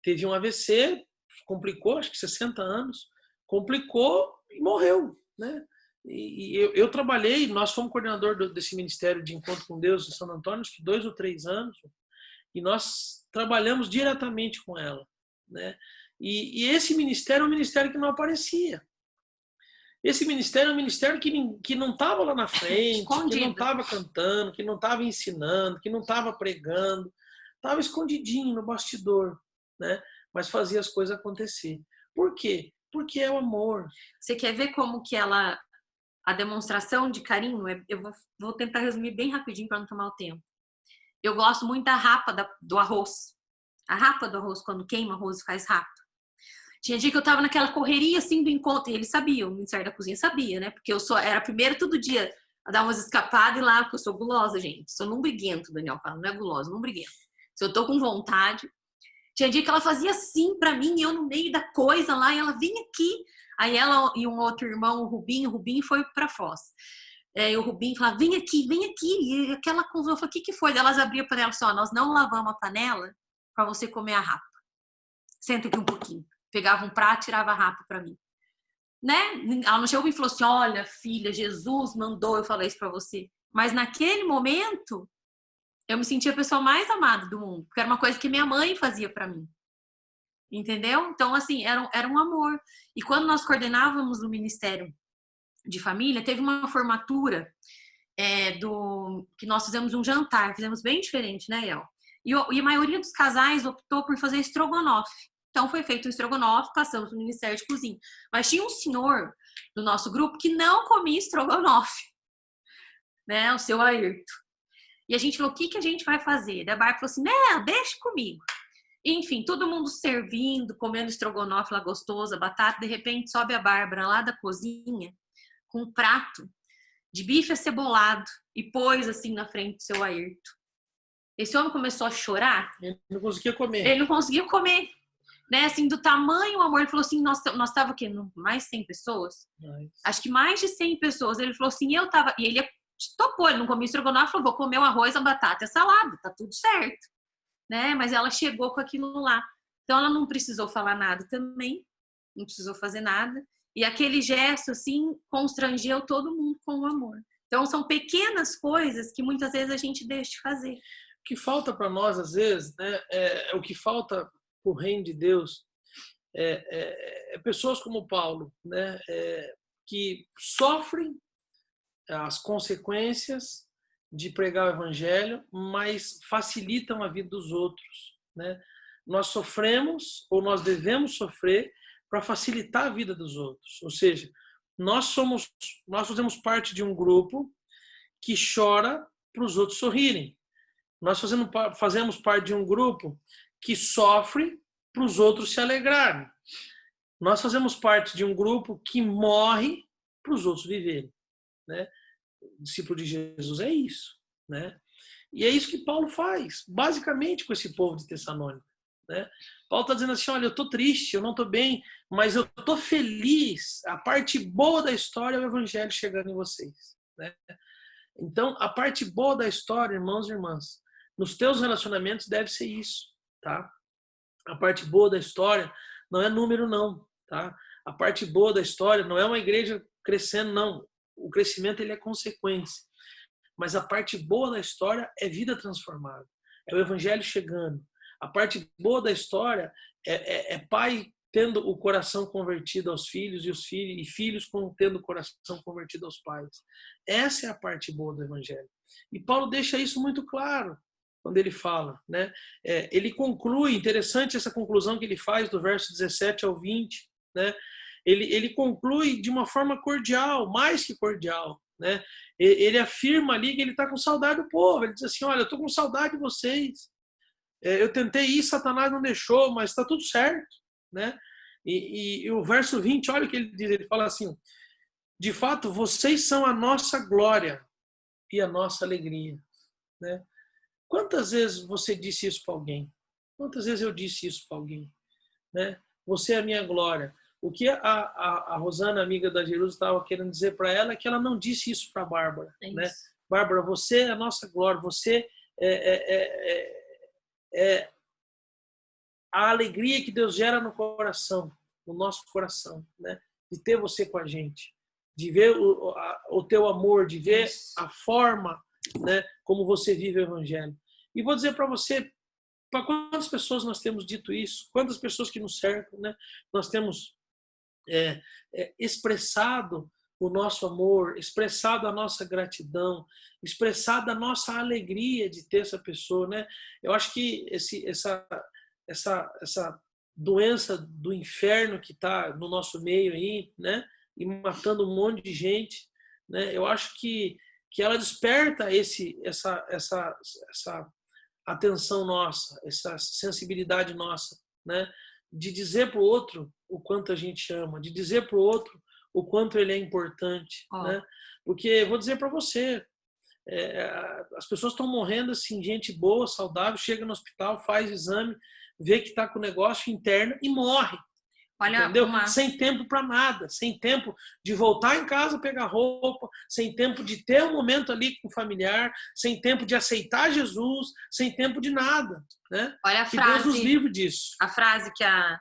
teve um AVC, complicou, acho que 60 anos, complicou e morreu, né? E eu trabalhei, nós fomos coordenador desse Ministério de Encontro com Deus em Santo Antônio, acho que 2 ou 3 anos, e nós trabalhamos diretamente com ela, né? E esse ministério é um ministério que não aparecia. Esse ministério é um ministério que não estava lá na frente, escondido, que não estava cantando, que não estava ensinando, que não estava pregando, estava escondidinho no bastidor, né? Mas fazia as coisas acontecer. Por quê? Porque é o amor. Você quer ver como que a demonstração de carinho, eu vou tentar resumir bem rapidinho para não tomar o tempo. Eu gosto muito da rapa do arroz. A rapa do arroz, quando queima o arroz, faz rapa. Tinha dia que eu tava naquela correria assim do encontro, e eles sabiam, o Ministério da Cozinha sabia, né? Porque eu era a primeira todo dia a dar umas escapadas e lá, porque eu sou gulosa, gente. Sou lumbriguento, Daniel fala, não é gulosa, lumbriguento. Se eu tô com vontade. Tinha dia que ela fazia assim pra mim, e eu no meio da coisa lá, e ela vinha aqui. Aí ela e um outro irmão, o Rubinho foi pra Foz. E o Rubinho falava, vem aqui. E aquela coisa, eu falei, o que foi? Elas abriam a panela assim, ó, nós não lavamos a panela pra você comer a rapa. Senta aqui um pouquinho. Pegava um prato e tirava a rapa para mim. Né? Ela não chegou e falou assim, olha, filha, Jesus mandou eu falar isso para você. Mas naquele momento, eu me sentia a pessoa mais amada do mundo. Porque era uma coisa que minha mãe fazia para mim. Entendeu? Então, assim, era um amor. E quando nós coordenávamos o Ministério de Família, teve uma formatura que nós fizemos um jantar. Fizemos bem diferente, né, El? E a maioria dos casais optou por fazer estrogonofe. Então, foi feito um estrogonofe, passamos no Ministério de Cozinha. Mas tinha um senhor do nosso grupo que não comia estrogonofe, né? O seu Ayrton. E a gente falou, o que a gente vai fazer? Daí a Bárbara falou assim, não, deixa comigo. Enfim, todo mundo servindo, comendo estrogonofe lá gostoso, batata. De repente, sobe a Bárbara lá da cozinha com um prato de bife acebolado e pôs assim na frente do seu Ayrton. Esse homem começou a chorar. Ele não conseguia comer. Ele não conseguia comer. Né, assim, do tamanho, o amor, ele falou assim, nós tava o quê? Mais 100 pessoas? Acho que mais de 100 pessoas. Ele falou assim, e ele topou, ele não comia estrogonofe, falou, vou comer o arroz, a batata e a salada, tá tudo certo. Né? Mas ela chegou com aquilo lá. Então ela não precisou falar nada também, não precisou fazer nada. E aquele gesto, assim, constrangeu todo mundo com o amor. Então são pequenas coisas que muitas vezes a gente deixa de fazer. O que falta para nós, às vezes, né, o que falta para o reino de Deus é pessoas como Paulo, né, que sofrem as consequências de pregar o evangelho, mas facilitam a vida dos outros, né? Nós sofremos, ou nós devemos sofrer, para facilitar a vida dos outros. Ou seja, nós fazemos parte de um grupo que chora para os outros sorrirem. Nós fazemos parte de um grupo que sofre para os outros se alegrarem. Nós fazemos parte de um grupo que morre para os outros viverem, né? O discípulo de Jesus é isso, né? E é isso que Paulo faz, basicamente, com esse povo de Tessalônica, né? Paulo está dizendo assim, olha, eu estou triste, eu não estou bem, mas eu estou feliz. A parte boa da história é o evangelho chegando em vocês, né? Então, a parte boa da história, irmãos e irmãs, nos teus relacionamentos deve ser isso, tá? A parte boa da história não é número, não, tá? A parte boa da história não é uma igreja crescendo, não. O crescimento ele é consequência. Mas a parte boa da história é vida transformada. É o evangelho chegando. A parte boa da história é pai tendo o coração convertido aos filhos e filhos tendo o coração convertido aos pais. Essa é a parte boa do evangelho. E Paulo deixa isso muito claro quando ele fala, né? Ele conclui, interessante essa conclusão que ele faz do verso 17 ao 20, né? Ele conclui de uma forma cordial, mais que cordial, né? Ele afirma ali que ele está com saudade do povo. Ele diz assim, olha, eu estou com saudade de vocês. Eu tentei ir, Satanás não deixou, mas está tudo certo, né? E o verso 20, olha o que ele diz, ele fala assim, de fato, vocês são a nossa glória e a nossa alegria, né? Quantas vezes você disse isso para alguém? Quantas vezes eu disse isso para alguém? Né? Você é a minha glória. O que a Rosana, amiga da Jerusa, estava querendo dizer para ela é que ela não disse isso para a Bárbara. Né? Bárbara, você é a nossa glória, você é a alegria que Deus gera no coração, no nosso coração, né? De ter você com a gente, de ver o teu amor, de ver a forma, né, como você vive o evangelho. E vou dizer para você, para quantas pessoas nós temos dito isso, quantas pessoas que nos cercam, né, nós temos expressado o nosso amor, expressado a nossa gratidão, expressado a nossa alegria de ter essa pessoa, né? Eu acho que essa doença do inferno que está no nosso meio aí, né? E matando um monte de gente, né? Eu acho que ela desperta essa atenção nossa, essa sensibilidade nossa, né? De dizer para o outro o quanto a gente ama, de dizer para o outro o quanto ele é importante, né? Porque vou dizer para você, as pessoas estão morrendo assim, gente boa, saudável, chega no hospital, faz exame, vê que está com negócio interno e morre. Olha, entendeu? Sem tempo para nada, sem tempo de voltar em casa, pegar roupa, sem tempo de ter um momento ali com o familiar, sem tempo de aceitar Jesus, sem tempo de nada, né? Olha a que frase, Deus nos livre disso. A frase que a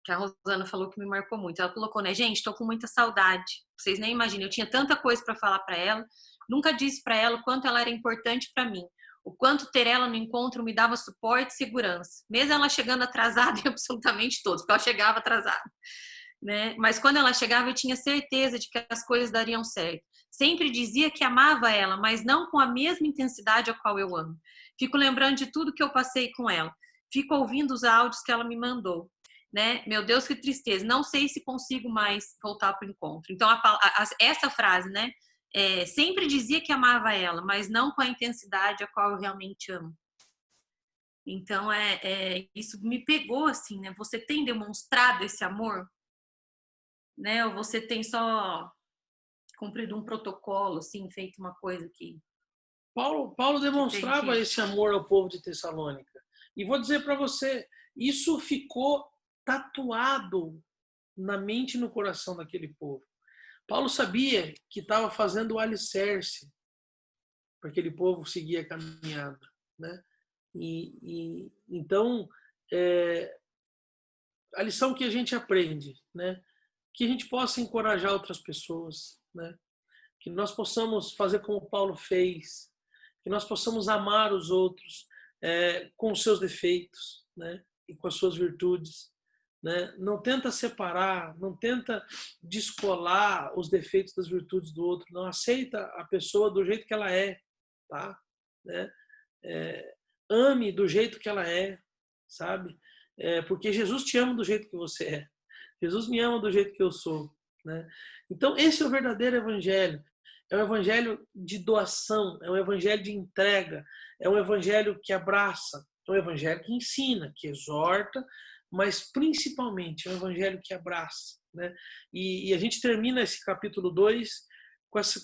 Rosana falou que me marcou muito. Ela colocou, né, gente, estou com muita saudade. Vocês nem imaginam, eu tinha tanta coisa para falar para ela, nunca disse para ela o quanto ela era importante para mim. O quanto ter ela no encontro me dava suporte e segurança. Mesmo ela chegando atrasada em absolutamente todos, porque ela chegava atrasada. Né? Mas quando ela chegava, eu tinha certeza de que as coisas dariam certo. Sempre dizia que amava ela, mas não com a mesma intensidade a qual eu amo. Fico lembrando de tudo que eu passei com ela. Fico ouvindo os áudios que ela me mandou. Né? Meu Deus, que tristeza. Não sei se consigo mais voltar para o encontro. Então, essa frase, né? Sempre dizia que amava ela, mas não com a intensidade a qual eu realmente amo. Então, isso me pegou, assim, né? Você tem demonstrado esse amor? Né? Ou você tem só cumprido um protocolo, assim, feito uma coisa que... Paulo demonstrava esse amor ao povo de Tessalônica. E vou dizer para você, isso ficou tatuado na mente e no coração daquele povo. Paulo sabia que estava fazendo o alicerce para aquele povo seguir a caminhada, né? Então, a lição que a gente aprende, né? Que a gente possa encorajar outras pessoas, né? Que nós possamos fazer como Paulo fez, que nós possamos amar os outros com os seus defeitos, né? E com as suas virtudes, né? Não tenta separar, não tenta descolar os defeitos das virtudes do outro, não aceita a pessoa do jeito que ela é, tá? Né? Ame do jeito que ela é, sabe? Porque Jesus te ama do jeito que você é. Jesus me ama do jeito que eu sou, né? Então esse é o verdadeiro evangelho. É um evangelho de doação, é um evangelho de entrega, é um evangelho que abraça, é um evangelho que ensina, que exorta, mas principalmente é um evangelho que abraça, né? E a gente termina esse capítulo 2 com essa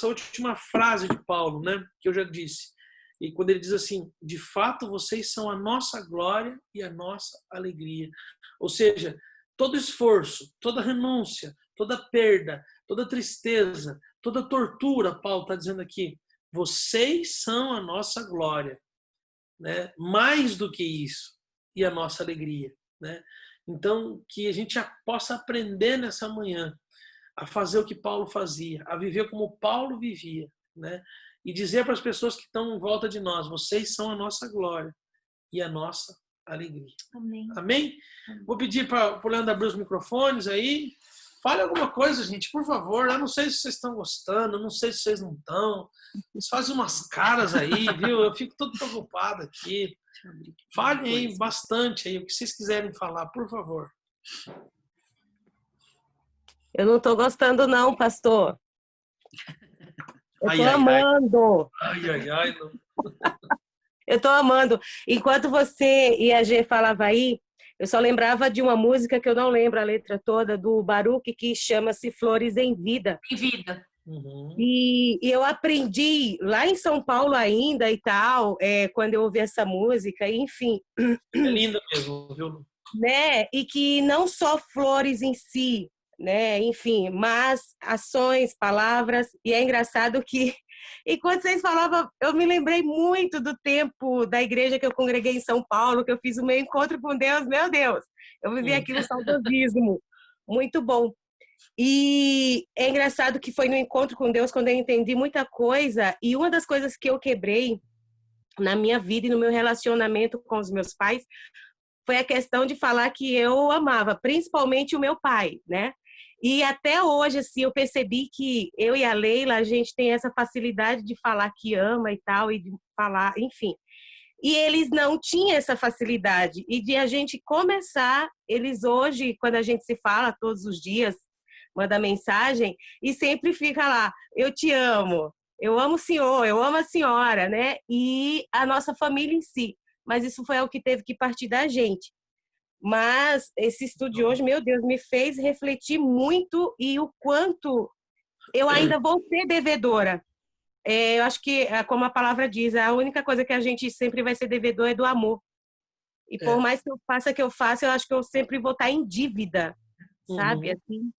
última frase de Paulo, né? Que eu já disse. E quando ele diz assim, de fato vocês são a nossa glória e a nossa alegria. Ou seja, todo esforço, toda renúncia, toda perda, toda tristeza, toda tortura, Paulo está dizendo aqui, vocês são a nossa glória, né? Mais do que isso, e a nossa alegria, né? Então, que a gente já possa aprender nessa manhã a fazer o que Paulo fazia, a viver como Paulo vivia, né? E dizer para as pessoas que estão em volta de nós, vocês são a nossa glória e a nossa alegria. Amém. Amém? Vou pedir para o Leandro abrir os microfones aí. Fale alguma coisa, gente, por favor. Eu não sei se vocês estão gostando, eu não sei se vocês não estão. Vocês fazem umas caras aí, viu? Eu fico todo preocupado aqui. Falem aí bastante aí, o que vocês quiserem falar, por favor. Eu não estou gostando não, pastor. Eu estou amando. Ai. Não. Eu estou amando. Enquanto você e a Gê falava aí, eu só lembrava de uma música que eu não lembro a letra toda, do Baruch, que chama-se Flores em Vida. Em Vida. Uhum. E eu aprendi lá em São Paulo ainda e tal, quando eu ouvi essa música, enfim. É linda mesmo, viu? Né? E que não só flores em si, né? Enfim, mas ações, palavras, e é engraçado que enquanto vocês falavam, eu me lembrei muito do tempo da igreja que eu congreguei em São Paulo, que eu fiz o meu encontro com Deus, meu Deus, eu vivi aquilo saudosismo, muito bom. E é engraçado que foi no encontro com Deus quando eu entendi muita coisa, e uma das coisas que eu quebrei na minha vida e no meu relacionamento com os meus pais foi a questão de falar que eu amava, principalmente o meu pai, né? E até hoje, assim, eu percebi que eu e a Leila, a gente tem essa facilidade de falar que ama e tal, e de falar, enfim. E eles não tinham essa facilidade. E de a gente começar, eles hoje, quando a gente se fala todos os dias, manda mensagem, e sempre fica lá, eu te amo, eu amo o senhor, eu amo a senhora, né? E a nossa família em si. Mas isso foi o que teve que partir da gente. Mas esse estudo de hoje, meu Deus, me fez refletir muito e o quanto eu ainda vou ser devedora. Eu acho que, como a palavra diz, a única coisa que a gente sempre vai ser devedor é do amor. E por mais que eu faça, eu acho que eu sempre vou estar em dívida, sabe? Assim.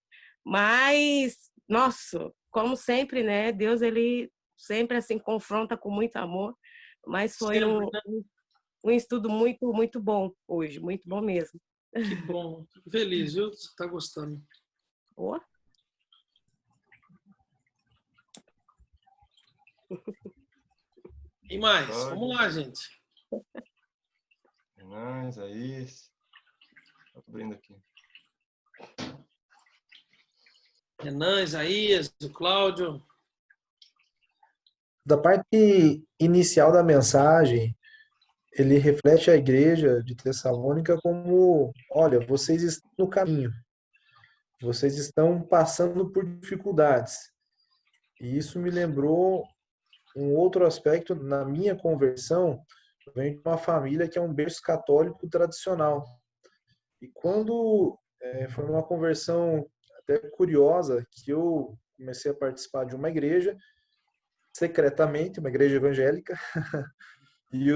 Mas, nossa, como sempre, né? Deus, ele sempre assim confronta com muito amor. Mas foi um estudo muito, muito bom hoje, muito bom mesmo. Que bom, fico feliz, viu? Você está gostando. Boa. E mais? Vamos lá, gente. Renan, Isaías. Estou abrindo aqui. Renan, Isaías, o Cláudio. Da parte inicial da mensagem, ele reflete a igreja de Tessalônica como, olha, vocês estão no caminho, vocês estão passando por dificuldades. E isso me lembrou um outro aspecto na minha conversão. Eu venho de uma família que é um berço católico tradicional. E quando foi uma conversão até curiosa, que eu comecei a participar de uma igreja, secretamente, uma igreja evangélica, e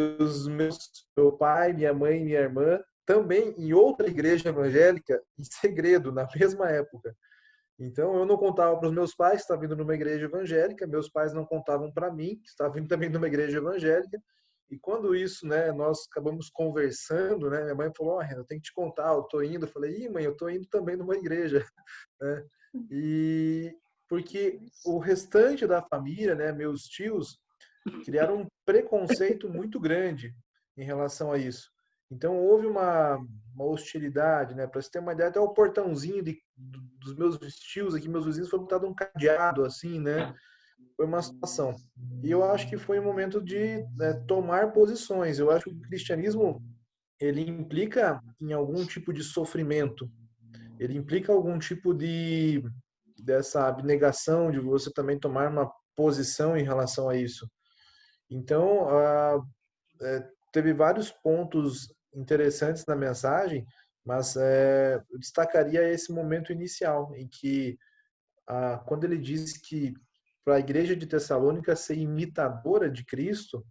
meu pai, minha mãe e minha irmã também em outra igreja evangélica, em segredo, na mesma época. Então, eu não contava para os meus pais que estava indo numa igreja evangélica, meus pais não contavam para mim que estava indo também numa igreja evangélica. E quando isso, né, nós acabamos conversando, né, minha mãe falou: "Ó, Renan, eu tenho que te contar, eu tô indo". Eu falei: "Ih, mãe, eu tô indo também numa igreja", né? E porque o restante da família, né, meus tios, criaram um preconceito muito grande em relação a isso. Então houve uma hostilidade, né? Para você ter uma ideia, até o portãozinho dos meus tios aqui, meus vizinhos, foi botado um cadeado assim, né? Foi uma situação. E eu acho que foi um momento de, né, tomar posições. Eu acho que o cristianismo ele implica em algum tipo de sofrimento. Ele implica algum tipo de dessa abnegação de você também tomar uma posição em relação a isso. Então, teve vários pontos interessantes na mensagem, mas eu destacaria esse momento inicial, em que, quando ele diz que para a igreja de Tessalônica ser imitadora de Cristo,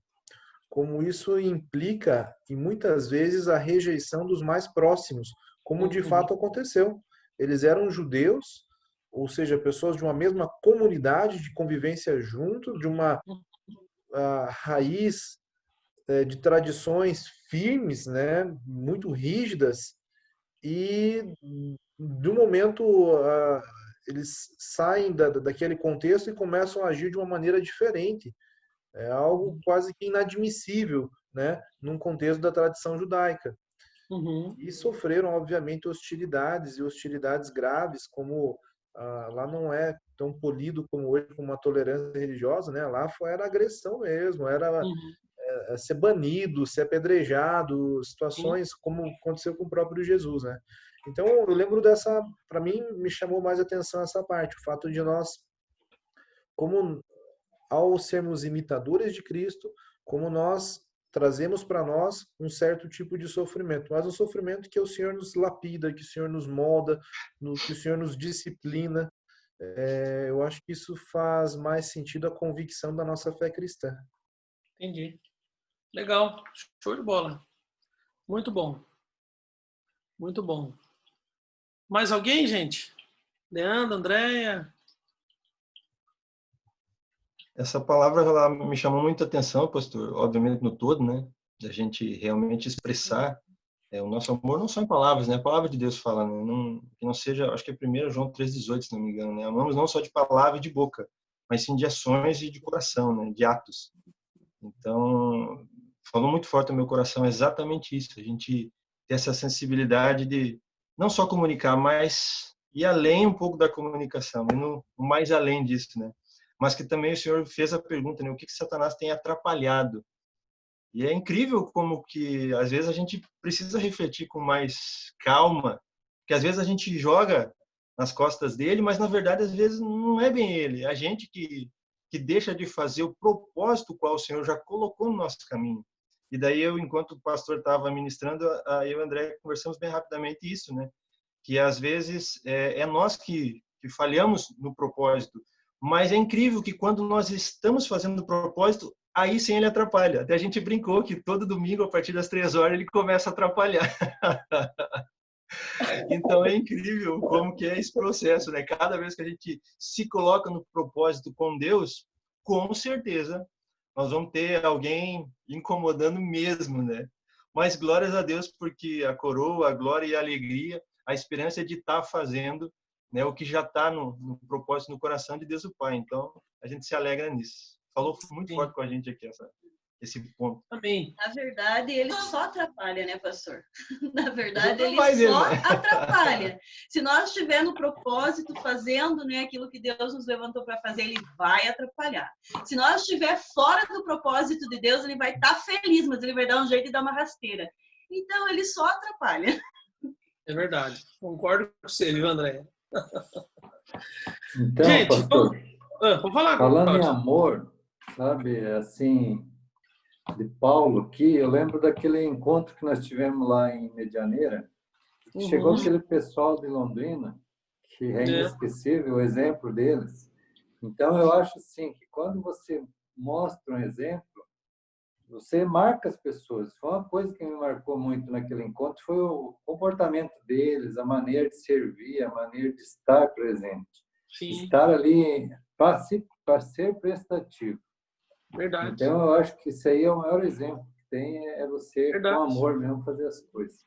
como isso implica, e muitas vezes, a rejeição dos mais próximos, como de fato aconteceu. Eles eram judeus, ou seja, pessoas de uma mesma comunidade de convivência junto, de uma raiz de tradições firmes, né, muito rígidas, e de um momento eles saem daquele contexto e começam a agir de uma maneira diferente. É algo quase que inadmissível, né, num contexto da tradição judaica. Uhum. E sofreram, obviamente, hostilidades, e hostilidades graves, como lá não é tão polido como hoje, com uma tolerância religiosa, né? Lá era agressão mesmo, era Uhum. ser banido, ser apedrejado, Sim. situações como aconteceu com o próprio Jesus, né? Então, eu lembro dessa, para mim, me chamou mais atenção essa parte, o fato de nós, como ao sermos imitadores de Cristo, como nós trazemos para nós um certo tipo de sofrimento, mas um sofrimento que o Senhor nos lapida, que o Senhor nos molda, que o Senhor nos disciplina. Eu acho que isso faz mais sentido a convicção da nossa fé cristã. Entendi. Legal. Show de bola. Muito bom. Muito bom. Mais alguém, gente? Leandro, Andréia? Essa palavra ela me chamou muita atenção, pastor, obviamente no todo, né? Da gente realmente expressar o nosso amor não só em palavras, né? A palavra de Deus fala, né? Não, que não seja, acho que é 1 João 3,18, se não me engano, né? Amamos não só de palavra e de boca, mas sim de ações e de coração, né? De atos. Então, falou muito forte no meu coração exatamente isso, a gente ter essa sensibilidade de não só comunicar, mas ir além um pouco da comunicação, e no mais além disso, né? Mas que também o Senhor fez a pergunta, né? O que Satanás tem atrapalhado? E é incrível como que às vezes a gente precisa refletir com mais calma, que às vezes a gente joga nas costas dele, mas na verdade às vezes não é bem ele, é a gente que deixa de fazer o propósito qual o Senhor já colocou no nosso caminho. E daí eu, enquanto o pastor estava ministrando, eu e o André conversamos bem rapidamente isso, né? Que às vezes é nós que falhamos no propósito, mas é incrível que quando nós estamos fazendo o propósito, aí sim ele atrapalha. Até a gente brincou que todo domingo, a partir das 3 horas, ele começa a atrapalhar. Então é incrível como que é esse processo, né? Cada vez que a gente se coloca no propósito com Deus, com certeza nós vamos ter alguém incomodando mesmo, né? Mas glórias a Deus, porque a coroa, a glória e a alegria, a esperança é de estar fazendo, né, o que já está no propósito, no coração de Deus o Pai. Então, a gente se alegra nisso. Falou muito Sim. forte com a gente aqui esse ponto. Amém. Na verdade, ele só atrapalha, né, pastor? Na verdade, ele Vai dele, só né? atrapalha. Se nós estivermos no propósito, fazendo, né, aquilo que Deus nos levantou para fazer, ele vai atrapalhar. Se nós estiver fora do propósito de Deus, ele vai estar feliz, mas ele vai dar um jeito de dar uma rasteira. Então, ele só atrapalha. É verdade. Concordo com você, viu, André? Então, Gente, pastor, vamos falar. falando em Cláudio. amor, sabe, assim, de Paulo aqui, eu lembro daquele encontro que nós tivemos lá em Medianeira. Chegou aquele pessoal de Londrina que é inesquecível o exemplo deles. Então, eu acho assim, que quando você mostra um exemplo, você marca as pessoas. Foi uma coisa que me marcou muito naquele encontro, foi o comportamento deles, a maneira de servir, a maneira de estar presente. Sim. Estar ali para ser prestativo. Verdade. Então, eu acho que isso aí é o maior exemplo que tem, é você, Verdade. com amor mesmo, fazer as coisas.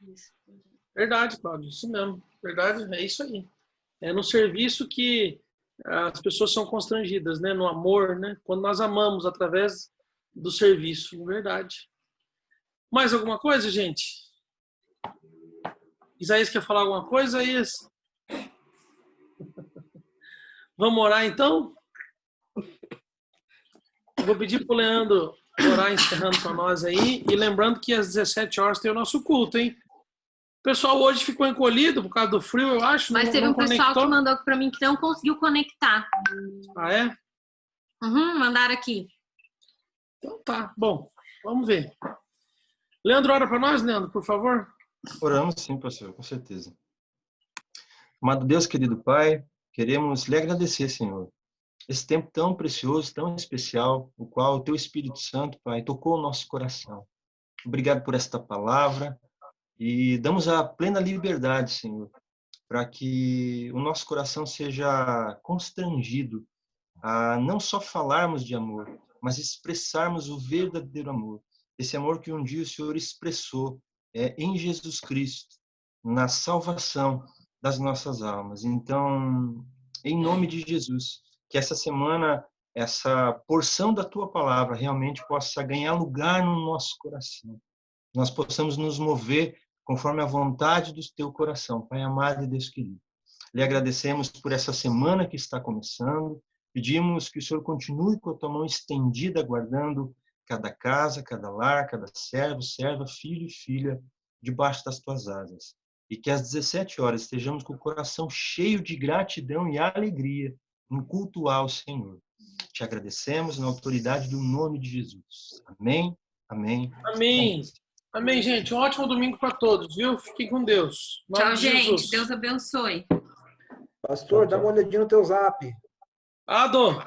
Verdade, Cláudio, isso mesmo. Verdade, é isso aí. É no serviço que as pessoas são constrangidas, né? No amor, né? Quando nós amamos através do serviço, verdade. Mais alguma coisa, gente? Isaías quer falar alguma coisa, Isaías? Vamos orar, então? Eu vou pedir para o Leandro orar encerrando para nós aí. E lembrando que às 17 horas tem o nosso culto, hein? O pessoal hoje ficou encolhido por causa do frio, eu acho. Mas teve um pessoal que mandou para mim que não conseguiu conectar. Ah, é? Mandaram aqui. Então tá, bom. Vamos ver. Leandro, ora para nós, Leandro, por favor. Oramos sim, pastor, com certeza. Amado Deus, querido Pai, queremos lhe agradecer, Senhor, esse tempo tão precioso, tão especial, o qual o Teu Espírito Santo, Pai, tocou o nosso coração. Obrigado por esta palavra e damos a plena liberdade, Senhor, para que o nosso coração seja constrangido a não só falarmos de amor, mas expressarmos o verdadeiro amor. Esse amor que um dia o Senhor expressou em Jesus Cristo, na salvação das nossas almas. Então, em nome de Jesus, que essa semana, essa porção da Tua palavra realmente possa ganhar lugar no nosso coração. Nós possamos nos mover conforme a vontade do Teu coração, Pai amado e Deus querido. Lhe agradecemos por essa semana que está começando. Pedimos que o Senhor continue com a Tua mão estendida, guardando cada casa, cada lar, cada servo, serva, filho e filha, debaixo das Tuas asas. E que às 17 horas estejamos com o coração cheio de gratidão e alegria em cultuar o Senhor. Te agradecemos na autoridade do nome de Jesus. Amém, amém. Amém. Amém, gente. Um ótimo domingo para todos, viu? Fiquem com Deus. Tchau, gente. Deus abençoe. Pastor, dá uma olhadinha no teu zap. Ado.